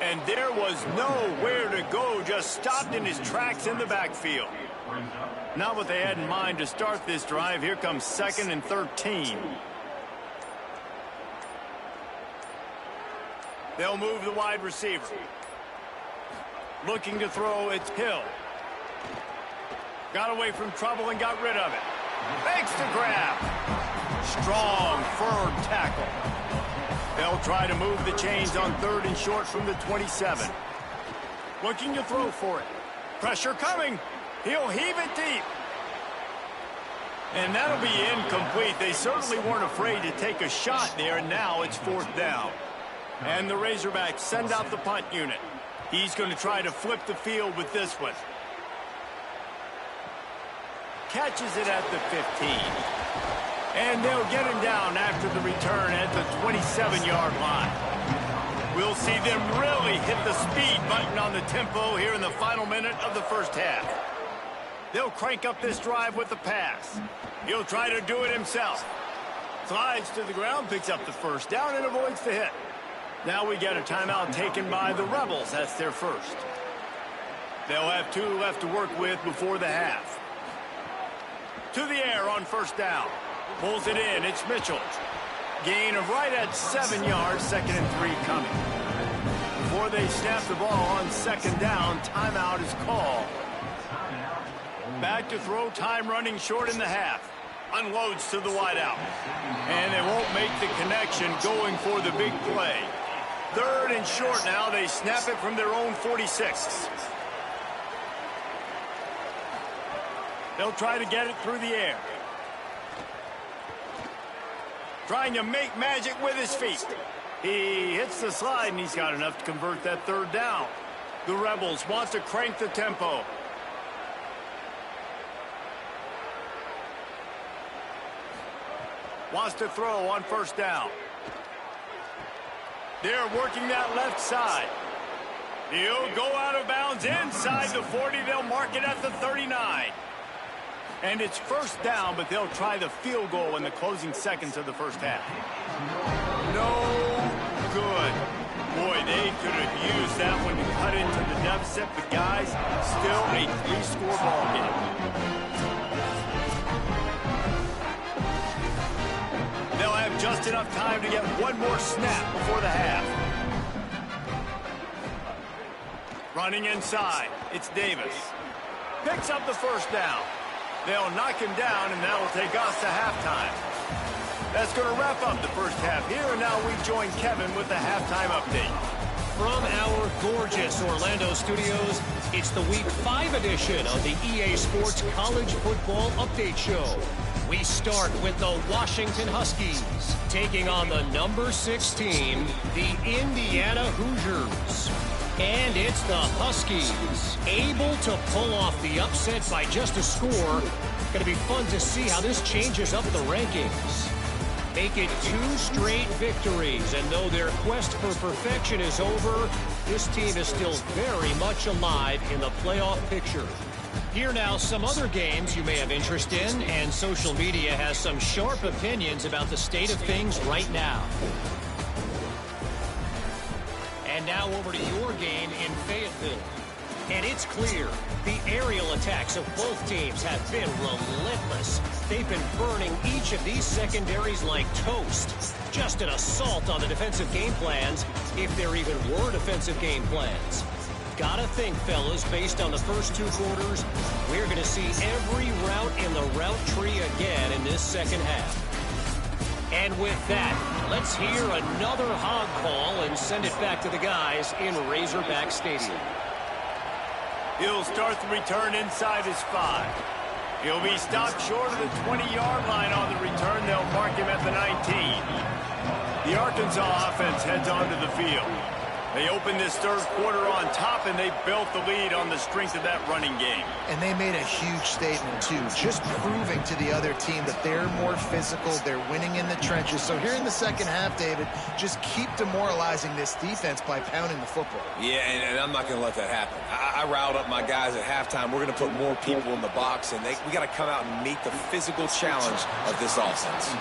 B: And there was nowhere to go, just stopped in his tracks in the backfield. Not what they had in mind to start this drive. Here comes 2nd and 13. They'll move the wide receiver. Looking to throw, it's Hill. Got away from trouble and got rid of it. Makes the grab. Strong, firm tackle. They'll try to move the chains on 3rd and short from the 27. Looking to throw for it. Pressure coming. He'll heave it deep. And that'll be incomplete. They certainly weren't afraid to take a shot there, and now it's 4th down. And the Razorbacks send out the punt unit. He's going to try to flip the field with this one. Catches it at the 15. And they'll get him down after the return at the 27-yard line. We'll see them really hit the speed button on the tempo here in the final minute of the first half. They'll crank up this drive with the pass. He'll try to do it himself. Slides to the ground, picks up the first down, and avoids the hit. Now we get a timeout taken by the Rebels. That's their first. They'll have 2 left to work with before the half. To the air on 1st down. Pulls it in. It's Mitchell. Gain of right at 7 yards. 2nd and 3 coming. Before they snap the ball on 2nd down, timeout is called. Back to throw, time running short in the half. Unloads to the wideout. And they won't make the connection going for the big play. 3rd and short now. They snap it from their own 46. They'll try to get it through the air. Trying to make magic with his feet. He hits the slide, and he's got enough to convert that third down. The Rebels want to crank the tempo. Wants to throw on first down. They're working that left side. He'll go out of bounds inside the 40. They'll mark it at the 39. And it's first down, but they'll try the field goal in the closing seconds of the first half. No good. Boy, they could have used that one to cut into the deficit, but guys, still a 3-score ball game. They'll have just enough time to get one more snap before the half. Running inside, it's Davis. Picks up the first down. They'll knock him down, and that'll take us to halftime. That's going to wrap up the first half here, and now we join Kevin with the halftime update.
F: From our gorgeous Orlando studios, it's the Week 5 edition of the EA Sports College Football Update Show. We start with the Washington Huskies, taking on the number 6 team, the Indiana Hoosiers. And it's the Huskies, able to pull off the upset by just a score. Going to be fun to see how this changes up the rankings. Make it 2 straight victories, and though their quest for perfection is over, this team is still very much alive in the playoff picture. Here now, some other games you may have interest in, and social media has some sharp opinions about the state of things right now. And now over to your game in Fayetteville. And it's clear, the aerial attacks of both teams have been relentless. They've been burning each of these secondaries like toast. Just an assault on the defensive game plans, if there even were defensive game plans. Gotta think, fellas, based on the first 2 quarters, we're going to see every route in the route tree again in this second half. And with that, let's hear another hog call and send it back to the guys in Razorback Stadium.
B: He'll start the return inside his 5. He'll be stopped short of the 20-yard line on the return. They'll mark him at the 19. The Arkansas offense heads onto the field. They opened this third quarter on top, and they built the lead on the strength of that running game.
C: And they made a huge statement, too, just proving to the other team that they're more physical, they're winning in the trenches. So here in the second half, David, just keep demoralizing this defense by pounding the football.
D: Yeah, and I'm not going to let that happen. I riled up my guys at halftime. We're going to put more people in the box, and we got to come out and meet the physical challenge of this offense.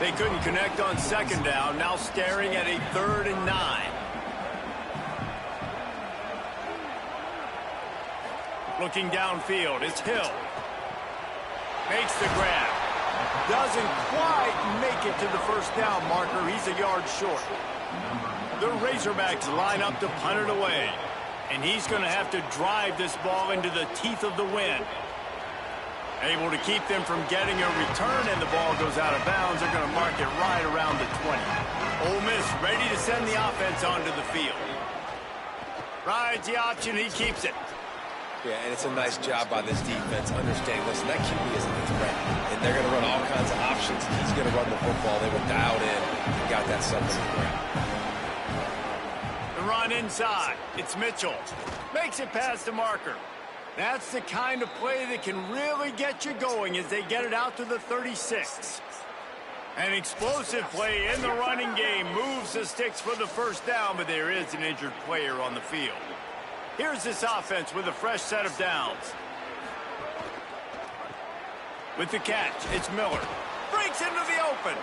B: They couldn't connect on second down, now staring at a 3rd and 9. Looking downfield, it's Hill. Makes the grab. Doesn't quite make it to the first down marker. He's a yard short. The Razorbacks line up to punt it away. And he's going to have to drive this ball into the teeth of the wind. Able to keep them from getting a return, and the ball goes out of bounds. They're going to mark it right around the 20. Ole Miss ready to send the offense onto the field. Rides the option, he keeps it.
D: Yeah, and it's a nice job by this defense understanding, listen, that QB isn't a threat. And they're going to run all kinds of options. He's going to run the football. They were dialed in and got that second grab.
B: The run inside. It's Mitchell. Makes it past the marker. That's the kind of play that can really get you going as they get it out to the 36. An explosive play in the running game. Moves the sticks for the first down, but there is an injured player on the field. Here's this offense with a fresh set of downs. With the catch, it's Miller. Breaks into the open.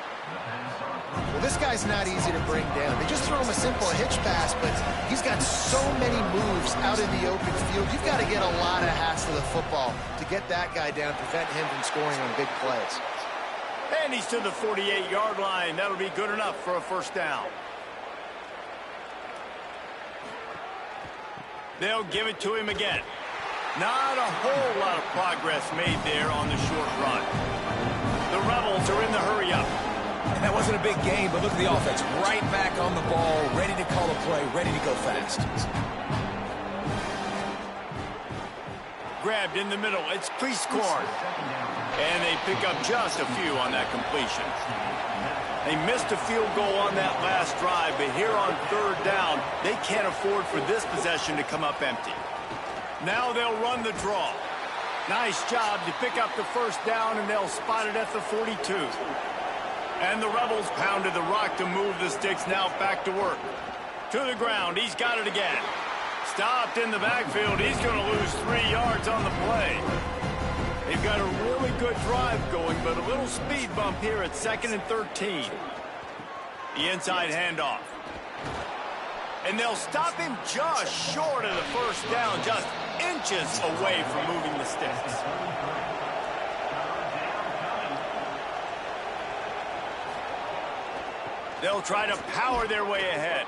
C: Well, this guy's not easy to bring down. They just throw him a simple hitch pass, but he's got so many moves out in the open field. You've got to get a lot of hats to the football to get that guy down, prevent him from scoring on big plays.
B: And he's to the 48-yard line. That'll be good enough for a first down. They'll give it to him again. Not a whole lot of progress made there on the short run. The Rebels are in the hurry-up.
D: And that wasn't a big game, but look at the offense. Right back on the ball, ready to call a play, ready to go fast.
B: grabbed in the middle. It's Prieskorn. And they pick up just a few on that completion. They missed a field goal on that last drive, but here on third down, they can't afford for this possession to come up empty. Now they'll run the draw. Nice job to pick up the first down, and they'll spot it at the 42. And the Rebels pounded the rock to move the sticks. Now back to work. To the ground. He's got it again. Stopped in the backfield. He's going to lose 3 yards on the play. They've got a really good drive going, but a little speed bump here at 2nd and 13. The inside handoff. And they'll stop him just short of the first down, just inches away from moving the sticks. They'll try to power their way ahead.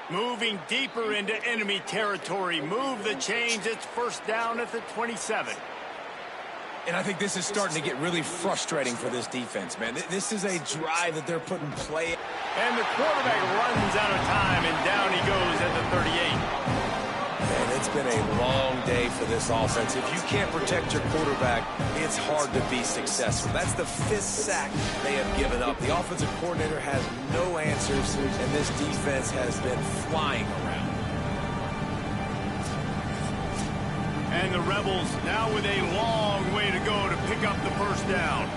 B: Moving deeper into enemy territory. Move the chains. It's first down at the 27.
D: And I think this is starting to get really frustrating for this defense, man. This is a drive that they're putting play.
B: And the quarterback runs out of time, and down he goes at the 38.
D: Man, it's been a long day for this offense. If you can't protect your quarterback, it's hard to be successful. That's the 5th sack they have given up. The offensive coordinator has no answers, and this defense has been flying around.
B: And the Rebels now with a long way to go to pick up the first down.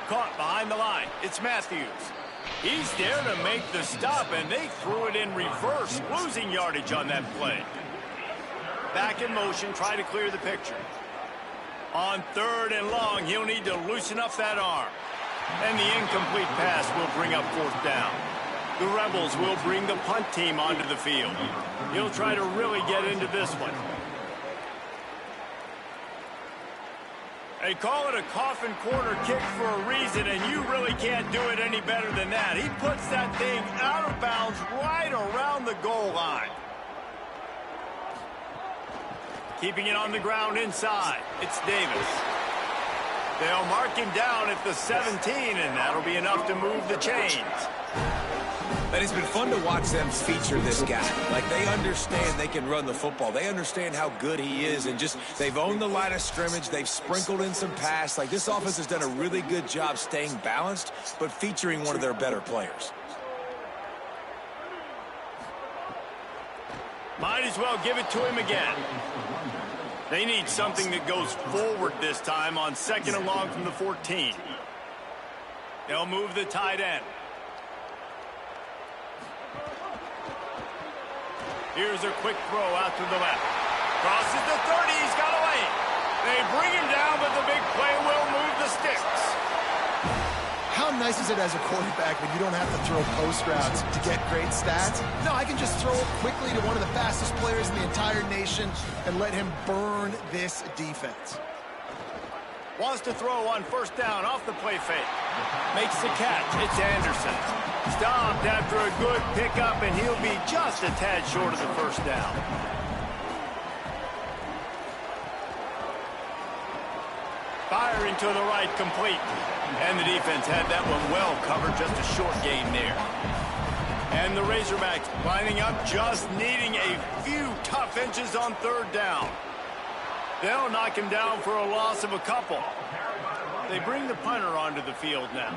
B: Caught behind the line. It's Matthews. He's there to make the stop, and they threw it in reverse, losing yardage on that play. Back in motion, try to clear the picture. On 3rd and long, he'll need to loosen up that arm. And the incomplete pass will bring up 4th down. The Rebels will bring the punt team onto the field. He'll try to really get into this one. They call it a coffin corner kick for a reason, and you really can't do it any better than that. He puts that thing out of bounds right around the goal line. Keeping it on the ground inside. It's Davis. They'll mark him down at the 17, and that'll be enough to move the chains.
D: And it's been fun to watch them feature this guy. Like, they understand they can run the football. They understand how good he is, and just they've owned the line of scrimmage. They've sprinkled in some pass. Like, this offense has done a really good job staying balanced, but featuring one of their better players.
B: Might as well give it to him again. They need something that goes forward this time on 2nd and long from the 14. They'll move the tight end. Here's a quick throw out to the left. Crosses the 30. He's got away. They bring him down, but the big play will move the sticks.
C: How nice is it as a quarterback when you don't have to throw post routes to get great stats? No, I can just throw it quickly to one of the fastest players in the entire nation and let him burn this defense.
B: Wants to throw on 1st down off the play fake. Makes the catch. It's Anderson. Stopped after a good pickup, and he'll be just a tad short of the 1st down. Firing to the right, complete. And the defense had that one well covered, just a short gain there. And the Razorbacks lining up, just needing a few tough inches on 3rd down. They'll knock him down for a loss of a couple. They bring the punter onto the field now.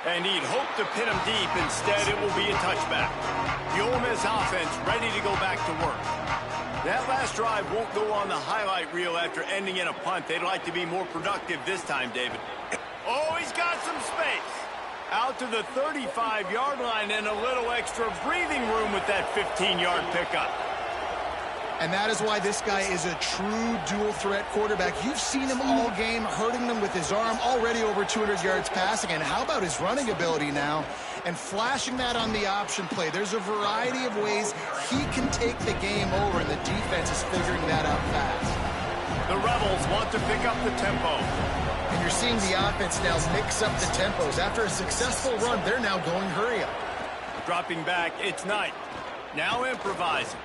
B: And he'd hoped to pin him deep. Instead, it will be a touchback. The Ole Miss offense ready to go back to work. That last drive won't go on the highlight reel after ending in a punt. They'd like to be more productive this time, David. Oh, he's got some space. Out to the 35-yard line and a little extra breathing room with that 15-yard pickup.
C: And that is why this guy is a true dual-threat quarterback. You've seen him all game, hurting them with his arm, already over 200 yards passing. And how about his running ability now? And flashing that on the option play. There's a variety of ways he can take the game over, and the defense is figuring that out fast.
B: The Rebels want to pick up the tempo.
C: And you're seeing the offense now mix up the tempos. After a successful run, they're now going hurry up.
B: Dropping back, it's Knight. Now improvising.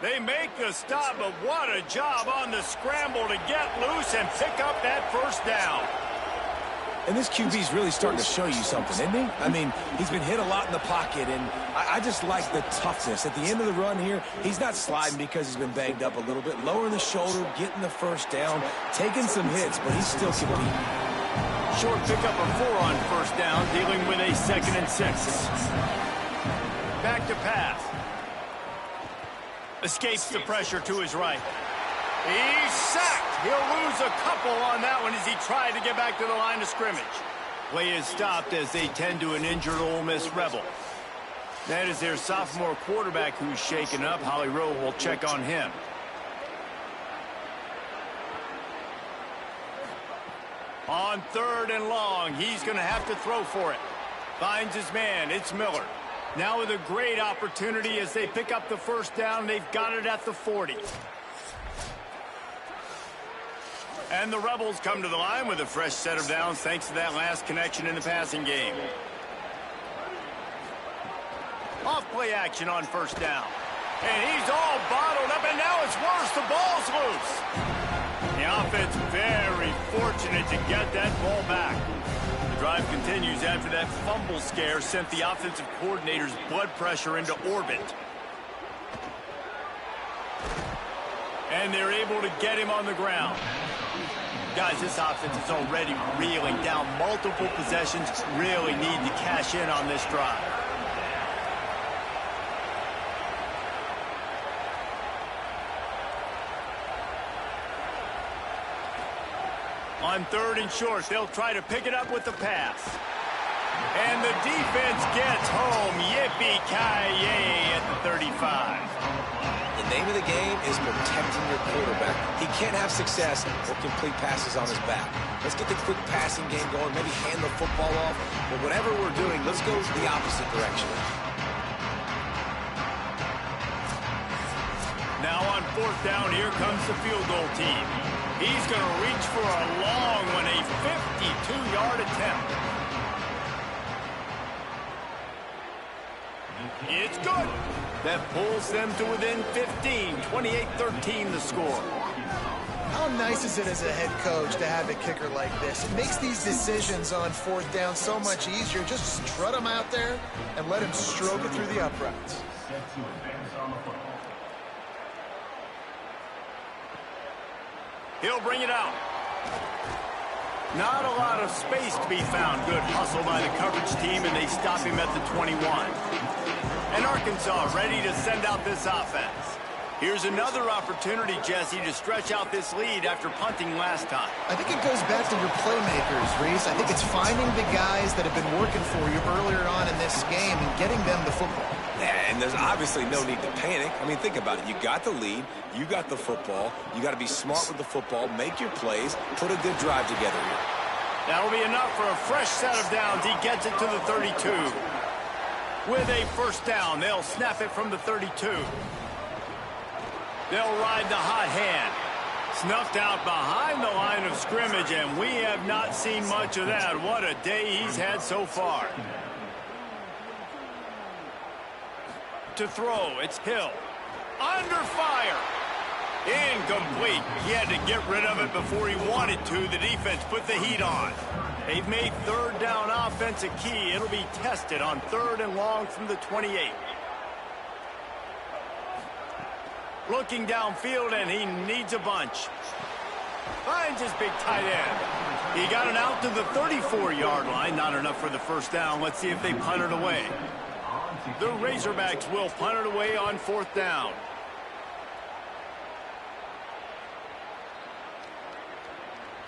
B: They make the stop, but what a job on the scramble to get loose and pick up that first down.
D: And this QB's really starting to show you something, isn't he? I mean, he's been hit a lot in the pocket, and I just like the toughness. At the end of the run here, he's not sliding because he's been banged up a little bit. Lowering the shoulder, getting the first down, taking some hits, but he's still competing.
B: Short pickup of 4 on first down, dealing with a 2nd and 6. Back to pass. Escapes the pressure to his right. He's sacked. He'll lose a couple on that one as he tried to get back to the line of scrimmage. Play is stopped as they tend to an injured Ole Miss Rebel. That is their sophomore quarterback who's shaken up. Holly Rowe will check on him. On 3rd and long, he's going to have to throw for it. Finds his man. It's Miller. Now with a great opportunity as they pick up the first down. They've got it at the 40. And the Rebels come to the line with a fresh set of downs thanks to that last connection in the passing game. Off play action on first down. And he's all bottled up, and now it's worse. The ball's loose. The offense very fortunate to get that ball back. The drive continues after that fumble scare sent the offensive coordinator's blood pressure into orbit. And they're able to get him on the ground. Guys, this offense is already reeling down multiple possessions. Really need to cash in on this drive. On 3rd and short, they'll try to pick it up with the pass. And the defense gets home. Yippee-ki-yay at the 35.
D: The name of the game is protecting your quarterback. He can't have success or complete passes on his back. Let's get the quick passing game going, maybe hand the football off. But whatever we're doing, let's go the opposite direction.
B: Now on 4th down, here comes the field goal team. He's going to reach for a long one, a 52-yard attempt. It's good. That pulls them to within 15, 28-13 the score.
C: How nice is it as a head coach to have a kicker like this? It makes these decisions on 4th down so much easier. Just strut him out there and let him stroke it through the uprights.
B: He'll bring it out. Not a lot of space to be found. Good hustle by the coverage team, and they stop him at the 21. And Arkansas ready to send out this offense. Here's another opportunity, Jesse, to stretch out this lead after punting last time.
C: I think it goes back to your playmakers, Reese. I think it's finding the guys that have been working for you earlier on in this game and getting them the football.
D: Yeah, and there's obviously no need to panic. I mean, think about it. You got the lead. You got the football. You got to be smart with the football, make your plays, put a good drive together here.
B: That'll be enough for a fresh set of downs. He gets it to the 32. With a first down, they'll snap it from the 32. They'll ride the hot hand. Snuffed out behind the line of scrimmage, and we have not seen much of that. What a day he's had so far. To throw, it's Hill. Under fire. Incomplete. He had to get rid of it before he wanted to. The defense put the heat on. They've made 3rd down offense a key. It'll be tested on 3rd and long from the 28. Looking downfield, and he needs a bunch. Finds his big tight end. He got it out to the 34-yard line. Not enough for the first down. Let's see if they punt it away. The Razorbacks will punt it away on 4th down.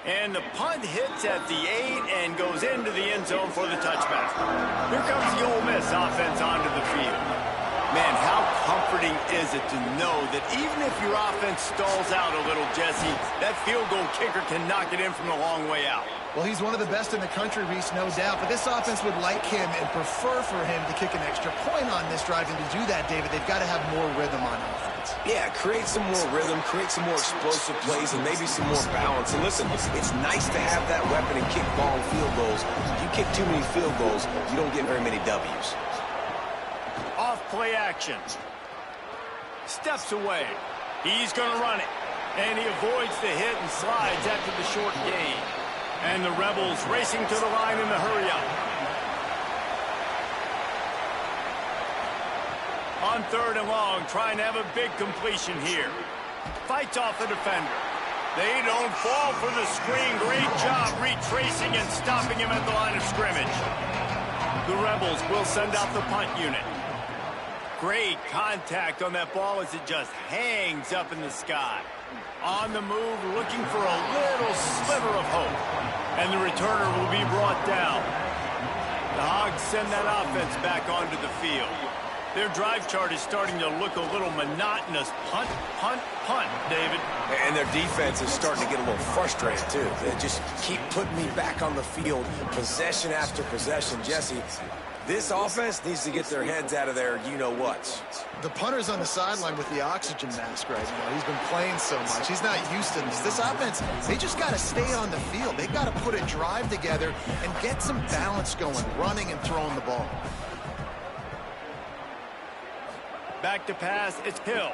B: And the punt hits at the 8 and goes into the end zone for the touchback. Here comes the Ole Miss offense onto the field. Man, how comforting is it to know that even if your offense stalls out a little, Jesse, that field goal kicker can knock it in from a long way out.
C: Well, he's one of the best in the country, Reese, no doubt. But this offense would like him and prefer for him to kick an extra point on this drive. And to do that, David, they've got to have more rhythm on offense.
D: Yeah, create some more rhythm, create some more explosive plays, and maybe some more balance. And listen, it's nice to have that weapon and kick long field goals. If you kick too many field goals, you don't get very many W's.
B: Off play action. Steps away. He's going to run it. And he avoids the hit and slides after the short gain. And the Rebels racing to the line in the hurry-up. On 3rd and long, trying to have a big completion here. Fights off the defender. They don't fall for the screen. Great job retracing and stopping him at the line of scrimmage. The Rebels will send out the punt unit. Great contact on that ball as it just hangs up in the sky. On the move, looking for a little sliver of hope. And the returner will be brought down. The Hogs send that offense back onto the field. Their drive chart is starting to look a little monotonous. Punt, punt, punt, David.
D: And their defense is starting to get a little frustrated, too. They just keep putting me back on the field, possession after possession. Jesse, this offense needs to get their heads out of their you-know-whats.
C: The punter's on the sideline with the oxygen mask right now. He's been playing so much. He's not used to this. This offense, they just got to stay on the field. They got to put a drive together and get some balance going, running and throwing the ball.
B: Back to pass, it's Hill.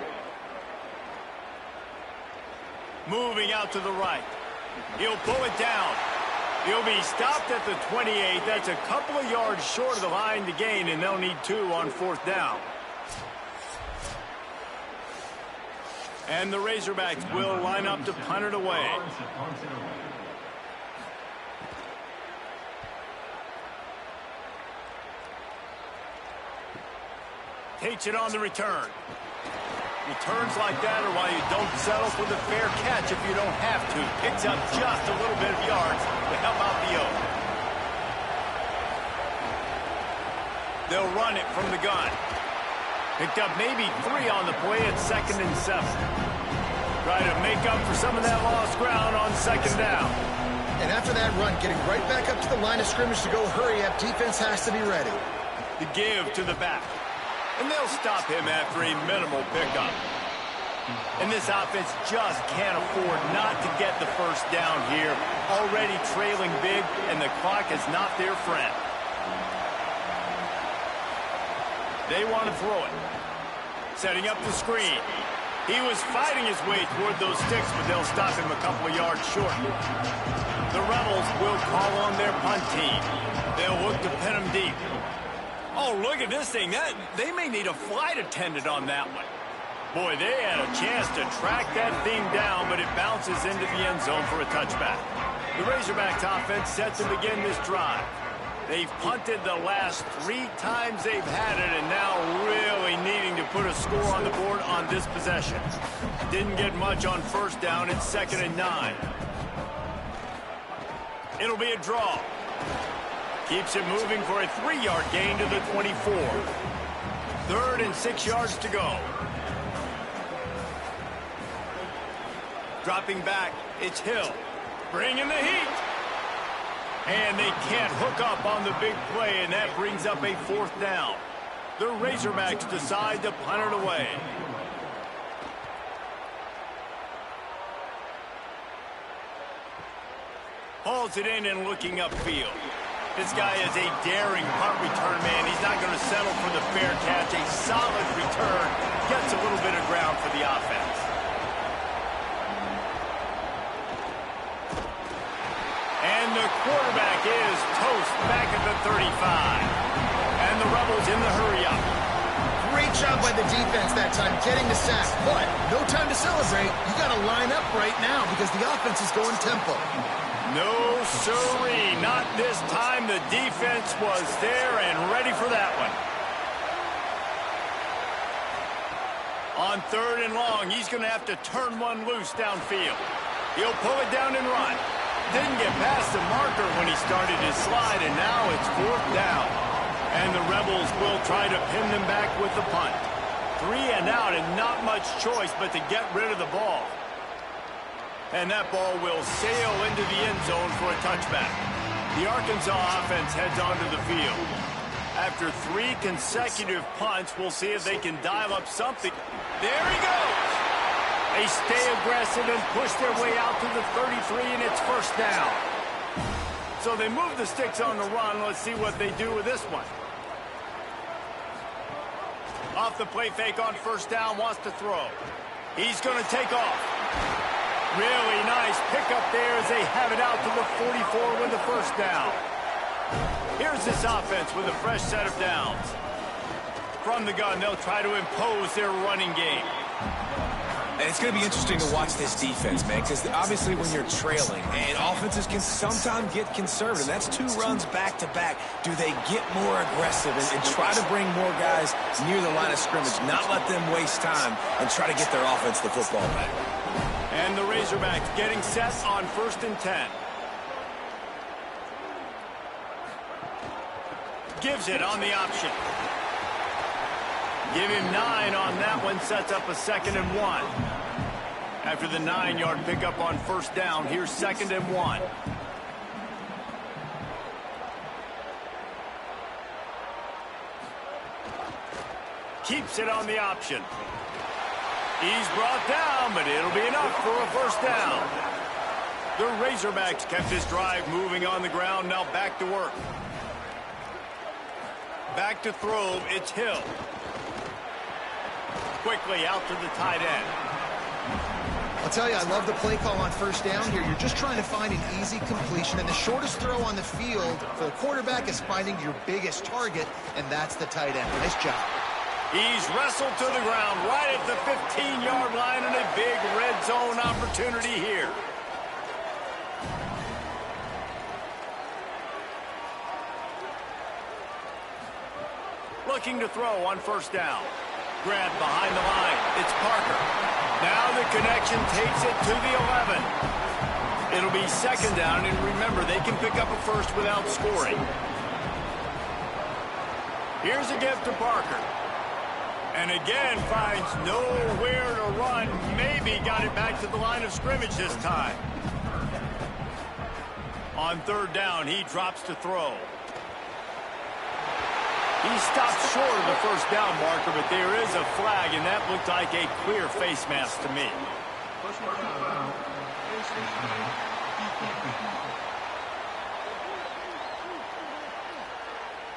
B: Moving out to the right. He'll pull it down. He'll be stopped at the 28. That's a couple of yards short of the line to gain, and they'll need 2 on 4th down. And the Razorbacks will line up to punt it away. Takes it on the return. Returns like that are why you don't settle for the fair catch if you don't have to. Picks up just a little bit of yards to help out the Oak. They'll run it from the gun. Picked up maybe 3 on the play at 2nd and 7. Try to make up for some of that lost ground on 2nd down.
C: And after that run, getting right back up to the line of scrimmage to go hurry up, defense has to be ready.
B: The give to the back. And they'll stop him after a minimal pickup. And this offense just can't afford not to get the first down here. Already trailing big, and the clock is not their friend. They want to throw it. Setting up the screen. He was fighting his way toward those sticks, but they'll stop him a couple of yards short. The Rebels will call on their punt team. They'll look to pin him deep. Oh, look at this thing. They may need a flight attendant on that one. Boy, they had a chance to track that thing down, but it bounces into the end zone for a touchback. The Razorbacks offense set to begin this drive. They've punted the last 3 times they've had it, and now really needing to put a score on the board on this possession. Didn't get much on 1st down. It's 2nd and 9. It'll be a draw. Keeps it moving for a 3-yard gain to the 24. 3rd and 6 yards to go. Dropping back, it's Hill. Bringing the heat. And they can't hook up on the big play, and that brings up a 4th down. The Razorbacks decide to punt it away. Hauls it in and looking upfield. This guy is a daring punt return man. He's not going to settle for the fair catch. A solid return. Gets a little bit of ground for the offense. And the quarterback is toast back at the 35. And the Rebels in the hurry-up.
C: Great job by the defense that time, getting the sack. But no time to celebrate. You got to line up right now because the offense is going tempo.
B: No, sirree. Not this time. The defense was there and ready for that one. On 3rd and long, he's going to have to turn one loose downfield. He'll pull it down and run. Didn't get past the marker when he started his slide, and now it's 4th down. And the Rebels will try to pin them back with the punt. 3 and out, and not much choice but to get rid of the ball. And that ball will sail into the end zone for a touchback. The Arkansas offense heads onto the field. After 3 consecutive punts, we'll see if they can dial up something. There he goes! They stay aggressive and push their way out to the 33, and it's 1st down. So they move the sticks on the run. Let's see what they do with this one. Off the play fake on first down, wants to throw. He's going to take off. Really nice pickup there as they have it out to the 44 with the first down. Here's this offense with a fresh set of downs. From the gun, they'll try to impose their running game.
D: And it's going to be interesting to watch this defense, man, because obviously when you're trailing, and offenses can sometimes get conservative. That's 2 runs back-to-back. Do they get more aggressive and try to bring more guys near the line of scrimmage, not let them waste time, and try to get their offense the football back?
B: And the Razorbacks getting set on 1st and 10. Gives it on the option. Give him 9 on that one, sets up a 2nd and 1. After the 9-yard pickup on first down, here's 2nd and 1. Keeps it on the option. He's brought down, but it'll be enough for a first down. The Razorbacks kept this drive moving on the ground, now back to work. Back to throw, it's Hill. Quickly out to the tight end.
C: I'll tell you, I love the play call on first down here. You're just trying to find an easy completion, and the shortest throw on the field for the quarterback is finding your biggest target, and that's the tight end. Nice job.
B: He's wrestled to the ground right at the 15-yard line, and a big red zone opportunity here. Looking to throw on first down. Grab behind the line. It's Parker. Now the connection takes it to the 11. It'll be 2nd down, and remember, they can pick up a first without scoring. Here's a gift to Parker. And again, finds nowhere to run. Maybe got it back to the line of scrimmage this time. On 3rd down, he drops to throw. He stopped short of the first down marker, but there is a flag, and that looked like a clear face mask to me.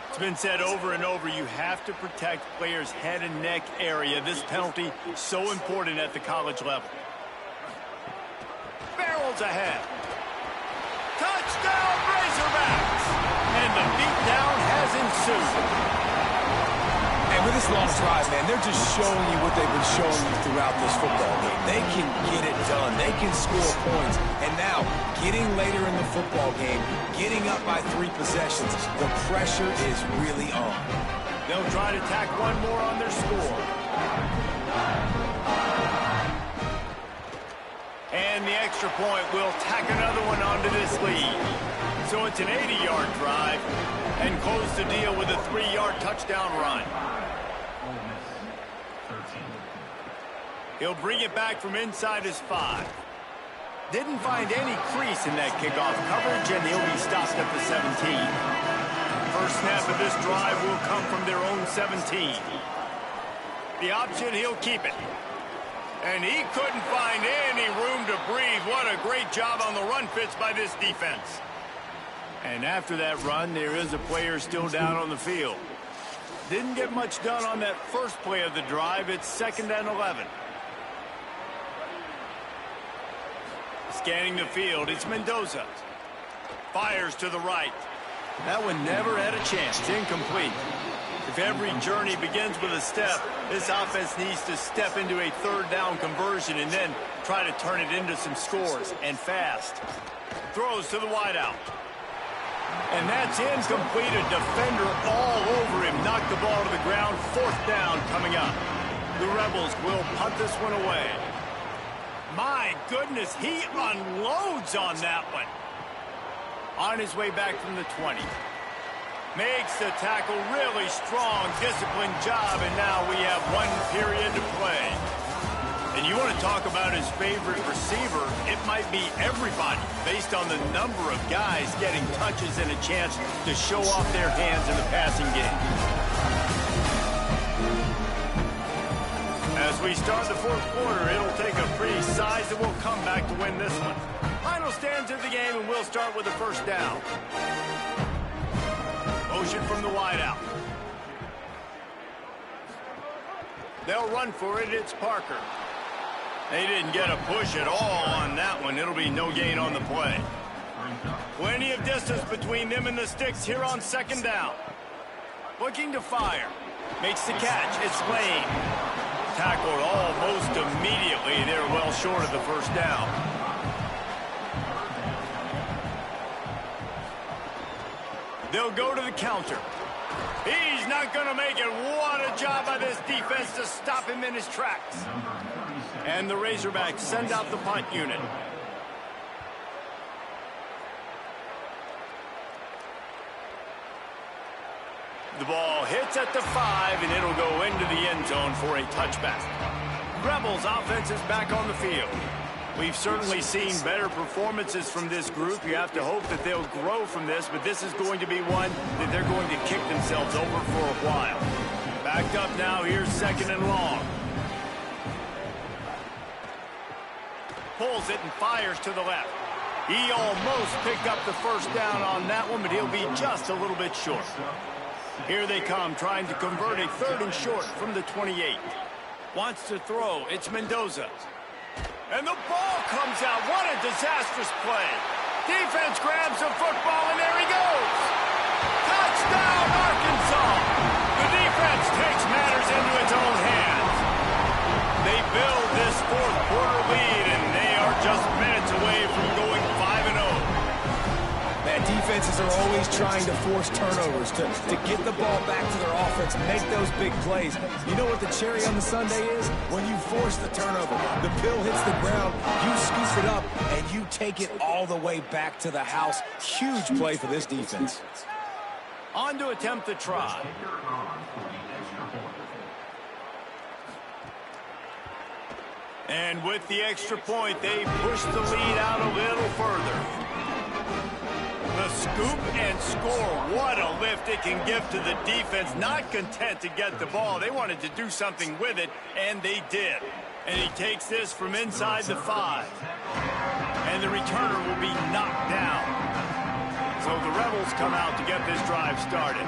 B: It's been said over and over, you have to protect players' head and neck area. This penalty so important at the college level. Barrels ahead. Touchdown, Razorbacks! And the beatdown has ensued.
D: And with this long drive, man, they're just showing you what they've been showing you throughout this football game. They can get it done. They can score points. And now, getting later in the football game, getting up by 3 possessions, the pressure is really on.
B: They'll try to tack one more on their score. And the extra point will tack another one onto this lead. So it's an 80-yard drive, and close the deal with a 3-yard touchdown run. He'll bring it back from inside his 5. Didn't find any crease in that kickoff coverage, and he'll be stopped at the 17. First snap of this drive will come from their own 17. The option, he'll keep it. And he couldn't find any room to breathe. What a great job on the run fits by this defense. And after that run, there is a player still down on the field. Didn't get much done on that first play of the drive. It's 2nd and 11. Scanning the field, it's Mendoza. Fires to the right. That one never had a chance. Incomplete. If every journey begins with a step, this offense needs to step into a 3rd down conversion and then try to turn it into some scores, and fast. Throws to the wideout. And that's incomplete. A defender all over him. Knocked the ball to the ground. 4th down coming up. The Rebels will punt this one away. My goodness, he unloads on that one. On his way back from the 20. Makes the tackle, really strong, disciplined job, and now we have 1 period to play. And you want to talk about his favorite receiver, it might be everybody, based on the number of guys getting touches and a chance to show off their hands in the passing game. As we start the 4th quarter, it'll take a pretty sizable comeback to win this one. Final stands of the game, and we'll start with the first down. Motion from the wideout. They'll run for it. It's Parker. They didn't get a push at all on that one. It'll be no gain on the play. Plenty of distance between them and the sticks here on second down. Looking to fire. Makes the catch. It's Lane. Tackled almost immediately. They're well short of the first down. They'll go to the counter. He's not going to make it. What a job by this defense to stop him in his tracks. And the Razorbacks send out the punt unit. The ball hits at the 5, and it'll go into the end zone for a touchback. Rebels offense is back on the field. We've certainly seen better performances from this group. You have to hope that they'll grow from this, but this is going to be one that they're going to kick themselves over for a while. Backed up now, here's second and long. Pulls it and fires to the left. He almost picked up the first down on that one, but he'll be just a little bit short. Here they come, trying to convert a third and short from the 28. Wants to throw. It's Mendoza. And the ball comes out. What a disastrous play. Defense grabs the football, and there he goes. Touchdown, Arkansas. The defense takes matters into its own hands. They build this fourth quarter lead, and they are just minutes away from going 5-0.
D: Man, defenses are always trying to force turnovers to get the ball back to their offense, make those big plays. You know what the cherry on the sundae is? When you force the turnover, the pill hits the ground, you scoop it up, and you take it all the way back to the house. Huge play for this defense.
B: On to attempt the try. And with the extra point, they push the lead out a little further. The scoop and score. What a lift it can give to the defense. Not content to get the ball. They wanted to do something with it, and they did. And he takes this from inside the 5. And the returner will be knocked down. So the Rebels come out to get this drive started.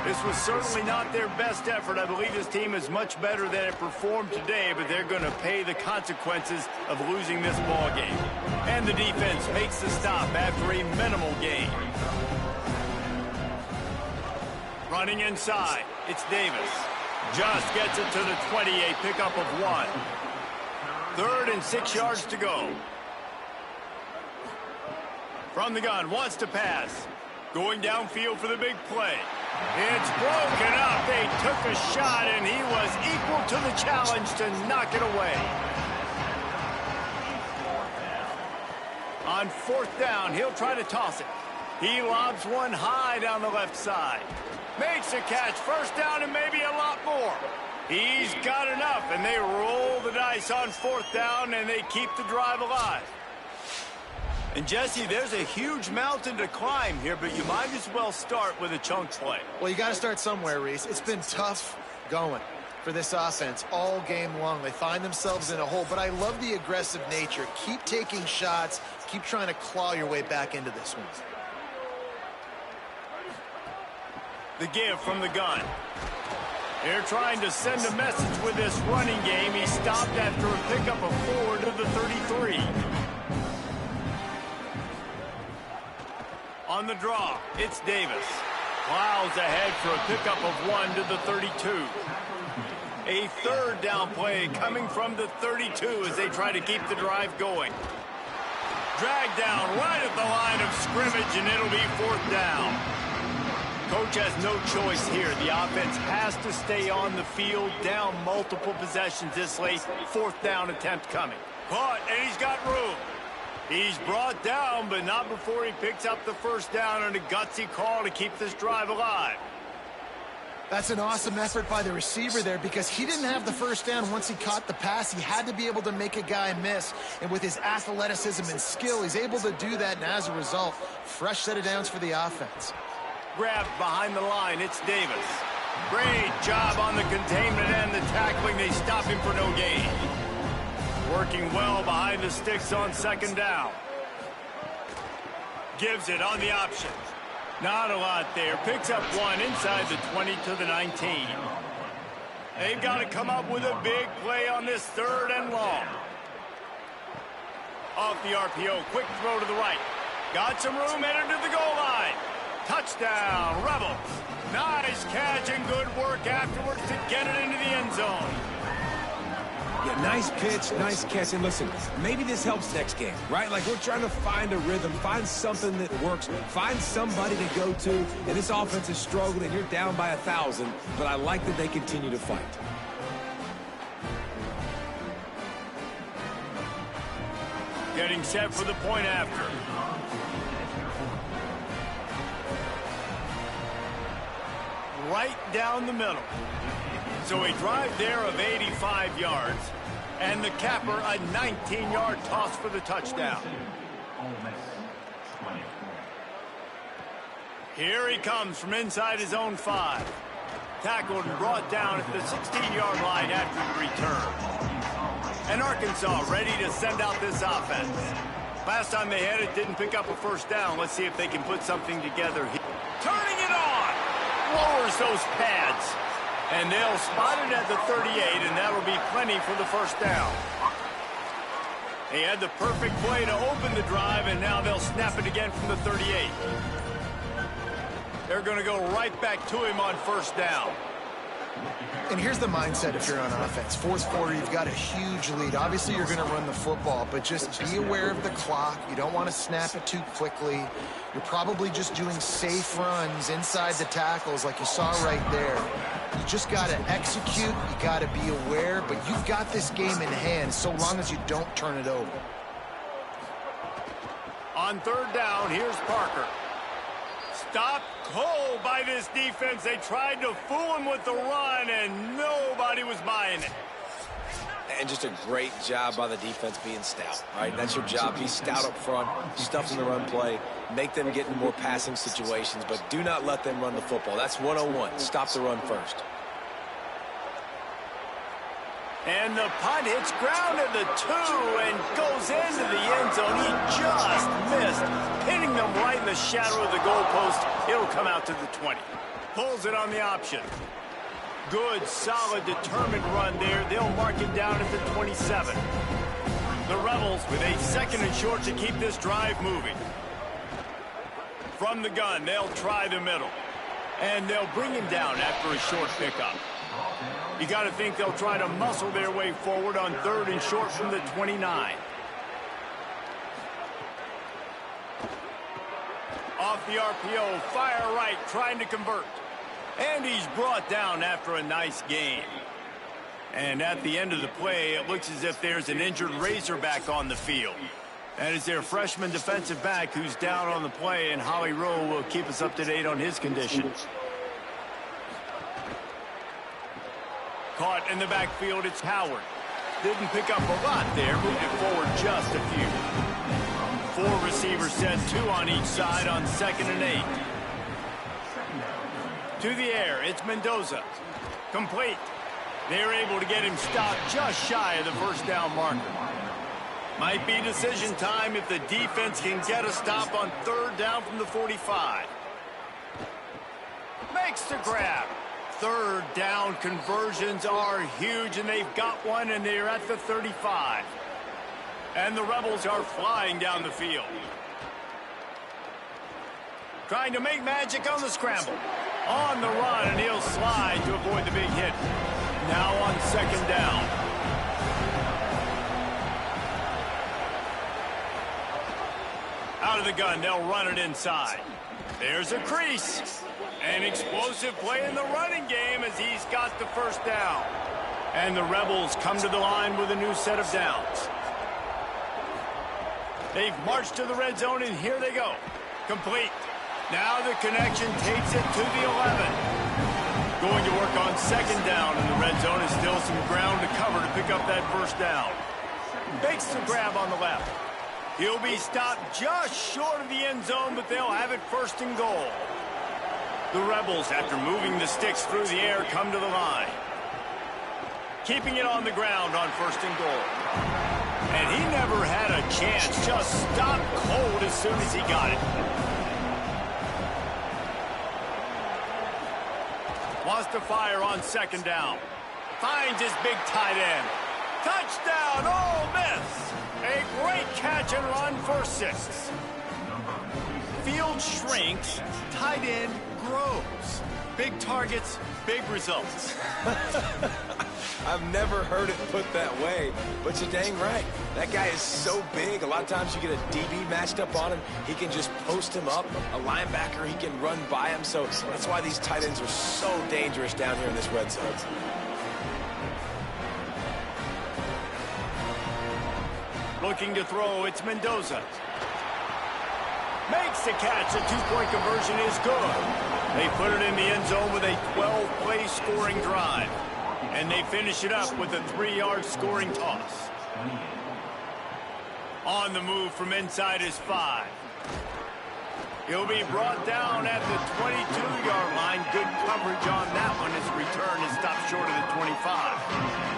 B: This was certainly not their best effort. I believe this team is much better than it performed today, but they're going to pay the consequences of losing this ball game. And the defense makes the stop after a minimal gain. Running inside, it's Davis. Just gets it to the 20, a pickup of 1. 3rd and 6 yards to go. From the gun, wants to pass. Going downfield for the big play. It's broken up. They took a shot, and he was equal to the challenge to knock it away. On 4th down, he'll try to toss it. He lobs one high down the left side. Makes a catch. First down and maybe a lot more. He's got enough, and they roll the dice on 4th down, and they keep the drive alive. And, Jesse, there's a huge mountain to climb here, but you might as well start with a chunk play.
C: Well, you got to start somewhere, Reese. It's been tough going for this offense all game long. They find themselves in a hole, but I love the aggressive nature. Keep taking shots. Keep trying to claw your way back into this one.
B: The give from the gun. They're trying to send a message with this running game. He stopped after a pickup of 4 to the 33. On the draw, it's Davis. Plows ahead for a pickup of 1 to the 32. A 3rd down play coming from the 32 as they try to keep the drive going. Dragged down right at the line of scrimmage, and it'll be 4th down. Coach has no choice here. The offense has to stay on the field, down multiple possessions this late. 4th down attempt coming. Caught, and he's got room. He's brought down, but not before he picks up the first down on a gutsy call to keep this drive alive.
C: That's an awesome effort by the receiver there because he didn't have the first down once he caught the pass. He had to be able to make a guy miss. And with his athleticism and skill, he's able to do that. And as a result, fresh set of downs for the offense.
B: Grabbed behind the line, it's Davis. Great job on the containment and the tackling. They stop him for no gain. Working well behind the sticks on 2nd down. Gives it on the option. Not a lot there. Picks up 1 inside the 20 to the 19. They've got to come up with a big play on this 3rd and long. Off the RPO, quick throw to the right. Got some room, headed to the goal line. Touchdown, Rebels. Nice catch and good work afterwards to get it into the end zone.
D: Yeah, nice pitch, nice catch. And listen, maybe this helps next game, right? Like, we're trying to find a rhythm, find something that works, find somebody to go to. And this offense is struggling, and you're down by 1,000, but I like that they continue to fight.
B: Getting set for the point after. Right down the middle. So a drive there of 85 yards. And the capper, a 19-yard toss for the touchdown. Here he comes from inside his own 5. Tackled and brought down at the 16-yard line after the return. And Arkansas ready to send out this offense. Last time they had it, didn't pick up a first down. Let's see if they can put something together here. Turning it on! Lowers those pads. And they'll spot it at the 38, and that'll be plenty for the first down. They had the perfect play to open the drive, and now they'll snap it again from the 38. They're going to go right back to him on first down.
C: And here's the mindset if you're on offense. 4th quarter, you've got a huge lead. Obviously, you're going to run the football, but just be aware of the clock. You don't want to snap it too quickly. You're probably just doing safe runs inside the tackles like you saw right there. You just got to execute. You got to be aware, but you've got this game in hand so long as you don't turn it over.
B: On 3rd down, here's Parker. Stopped cold by this defense. They tried to fool him with the run, and nobody was buying it.
D: And just a great job by the defense being stout, right? That's your job. Be stout up front, stuff in the run play, make them get in more passing situations, but do not let them run the football. That's 101. Stop the run first.
B: And the punt hits ground at the 2 and goes into the end zone. He just missed, hitting them right in the shadow of the goalpost. It'll come out to the 20. Pulls it on the option. Good, solid, determined run there. They'll mark it down at the 27. The Rebels with a 2nd and short to keep this drive moving. From the gun, they'll try the middle. And they'll bring him down after a short pickup. You got to think they'll try to muscle their way forward on 3rd and short from the 29. Off the RPO, fire right, trying to convert. And he's brought down after a nice gain. And at the end of the play, it looks as if there's an injured Razorback on the field. That is their freshman defensive back who's down on the play, and Holly Rowe will keep us up to date on his condition. Caught in the backfield, it's Howard. Didn't pick up a lot there, moved it forward just a few. 4 receivers set, 2 on each side on 2nd and 8. To the air, it's Mendoza. Complete. They're able to get him stopped just shy of the first down marker. Might be decision time if the defense can get a stop on 3rd down from the 45. Makes the grab. 3rd down conversions are huge, and they've got one, and they're at the 35. And the Rebels are flying down the field. Trying to make magic on the scramble. On the run, and he'll slide to avoid the big hit. Now on 2nd down. Out of the gun, they'll run it inside. There's a crease. An explosive play in the running game as he's got the first down. And the Rebels come to the line with a new set of downs. They've marched to the red zone, and here they go. Complete. Now the connection takes it to the 11. Going to work on 2nd down, and the red zone is still some ground to cover to pick up that first down. Makes the grab on the left. He'll be stopped just short of the end zone, but they'll have it 1st and goal. The Rebels, after moving the sticks through the air, come to the line. Keeping it on the ground on 1st and goal. And he never had a chance, just stopped cold as soon as he got it. Wants to fire on 2nd down. Finds his big tight end. Touchdown, Ole Miss. A great catch and run for 6. Field shrinks, tight end grows. Big targets, big results.
D: I've never heard it put that way, but you're dang right. That guy is so big. A lot of times you get a DB matched up on him. He can just post him up. A linebacker, he can run by him. So that's why these tight ends are so dangerous down here in this red zone.
B: Looking to throw, it's Mendoza. Makes the catch. The 2-point conversion is good. They put it in the end zone with a 12-play scoring drive. And they finish it up with a 3-yard scoring toss. On the move from inside his 5. He'll be brought down at the 22-yard line. Good coverage on that one. His return is stopped short of the 25.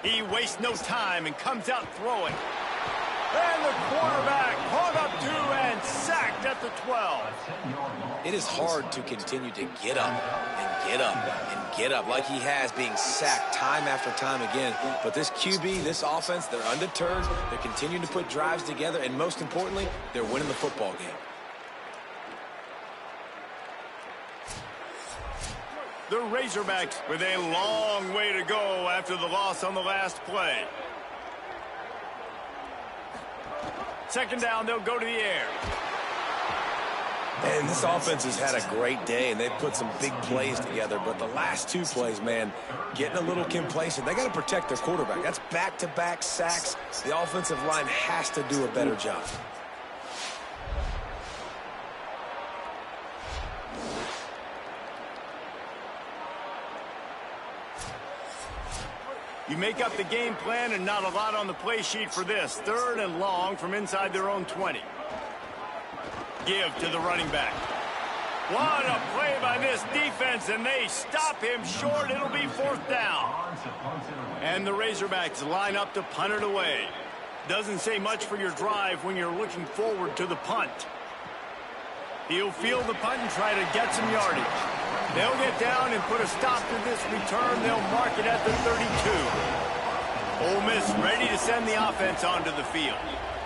B: He wastes no time and comes out throwing. And the quarterback caught up to and sacked at the 12.
D: It is hard to continue to get up and get up and get up like he has, being sacked time after time again. But this QB, this offense, they're undeterred. They're continuing to put drives together. And most importantly, they're winning the football game.
B: The Razorbacks with a long way to go after the loss on the last play. Second down, they'll go to the air.
D: And this offense has had a great day, and they've put some big plays together. But the last 2 plays, man, getting a little complacent. They got to protect their quarterback. That's back-to-back sacks. The offensive line has to do a better job.
B: You make up the game plan and not a lot on the play sheet for this. 3rd and long from inside their own 20. Give to the running back. What a play by this defense, and they stop him short. It'll be 4th down. And the Razorbacks line up to punt it away. Doesn't say much for your drive when you're looking forward to the punt. He'll field the punt and try to get some yardage. They'll get down and put a stop to this return. They'll mark it at the 32. Ole Miss ready to send the offense onto the field.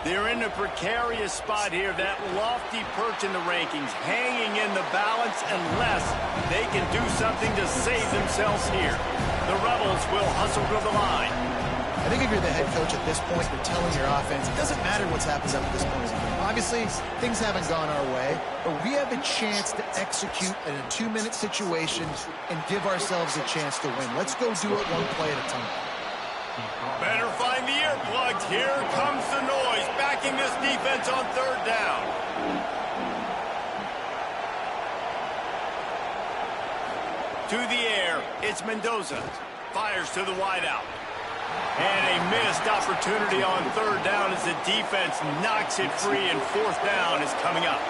B: They're in a precarious spot here. That lofty perch in the rankings, hanging in the balance unless they can do something to save themselves here. The Rebels will hustle to the line.
C: I think if you're the head coach at this point, you're telling your offense, it doesn't matter what's happened up to this point. Obviously, things haven't gone our way, but we have a chance to execute in a 2-minute situation and give ourselves a chance to win. Let's go do it 1 play at a time.
B: Better find the earplugs. Here comes the noise, backing this defense on 3rd down. To the air, it's Mendoza. Fires to the wideout. And a missed opportunity on 3rd down as the defense knocks it free, and 4th down is coming up.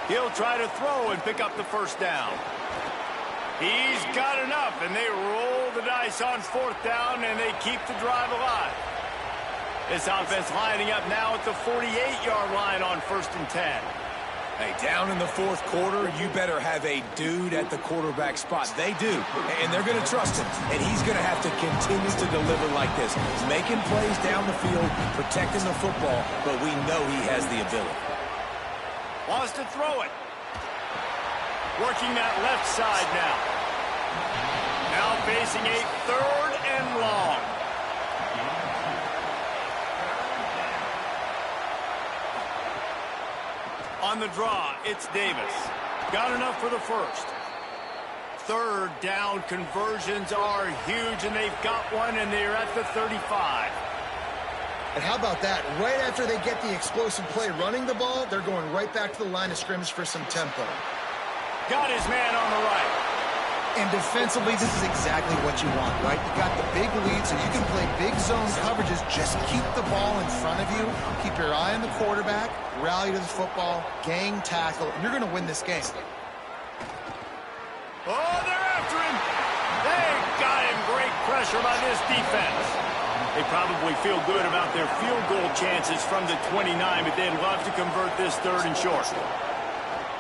B: He'll try to throw and pick up the 1st down. He's got enough, and they roll the dice on 4th down, and they keep the drive alive. This offense lining up now at the 48-yard line on 1st and 10.
D: Hey, down in the 4th quarter, you better have a dude at the quarterback spot. They do, and they're going to trust him. And he's going to have to continue to deliver like this, making plays down the field, protecting the football, but we know he has the ability.
B: Wants to throw it. Working that left side now. Now facing a 3rd and long. On the draw, it's Davis. Got enough for the 1st. 3rd down conversions are huge, and they've got one, and they're at the 35.
C: And how about that? Right after they get the explosive play running the ball, they're going right back to the line of scrimmage for some tempo.
B: Got his man on the right.
C: And defensively, this is exactly what you want, right? You got the big lead, so you can play big zone coverages. Just keep the ball in front of you. Keep your eye on the quarterback. Rally to the football. Gang tackle. And you're going to win this game.
B: Oh, they're after him. They got him. Great pressure by this defense. They probably feel good about their field goal chances from the 29, but they'd love to convert this 3rd and short.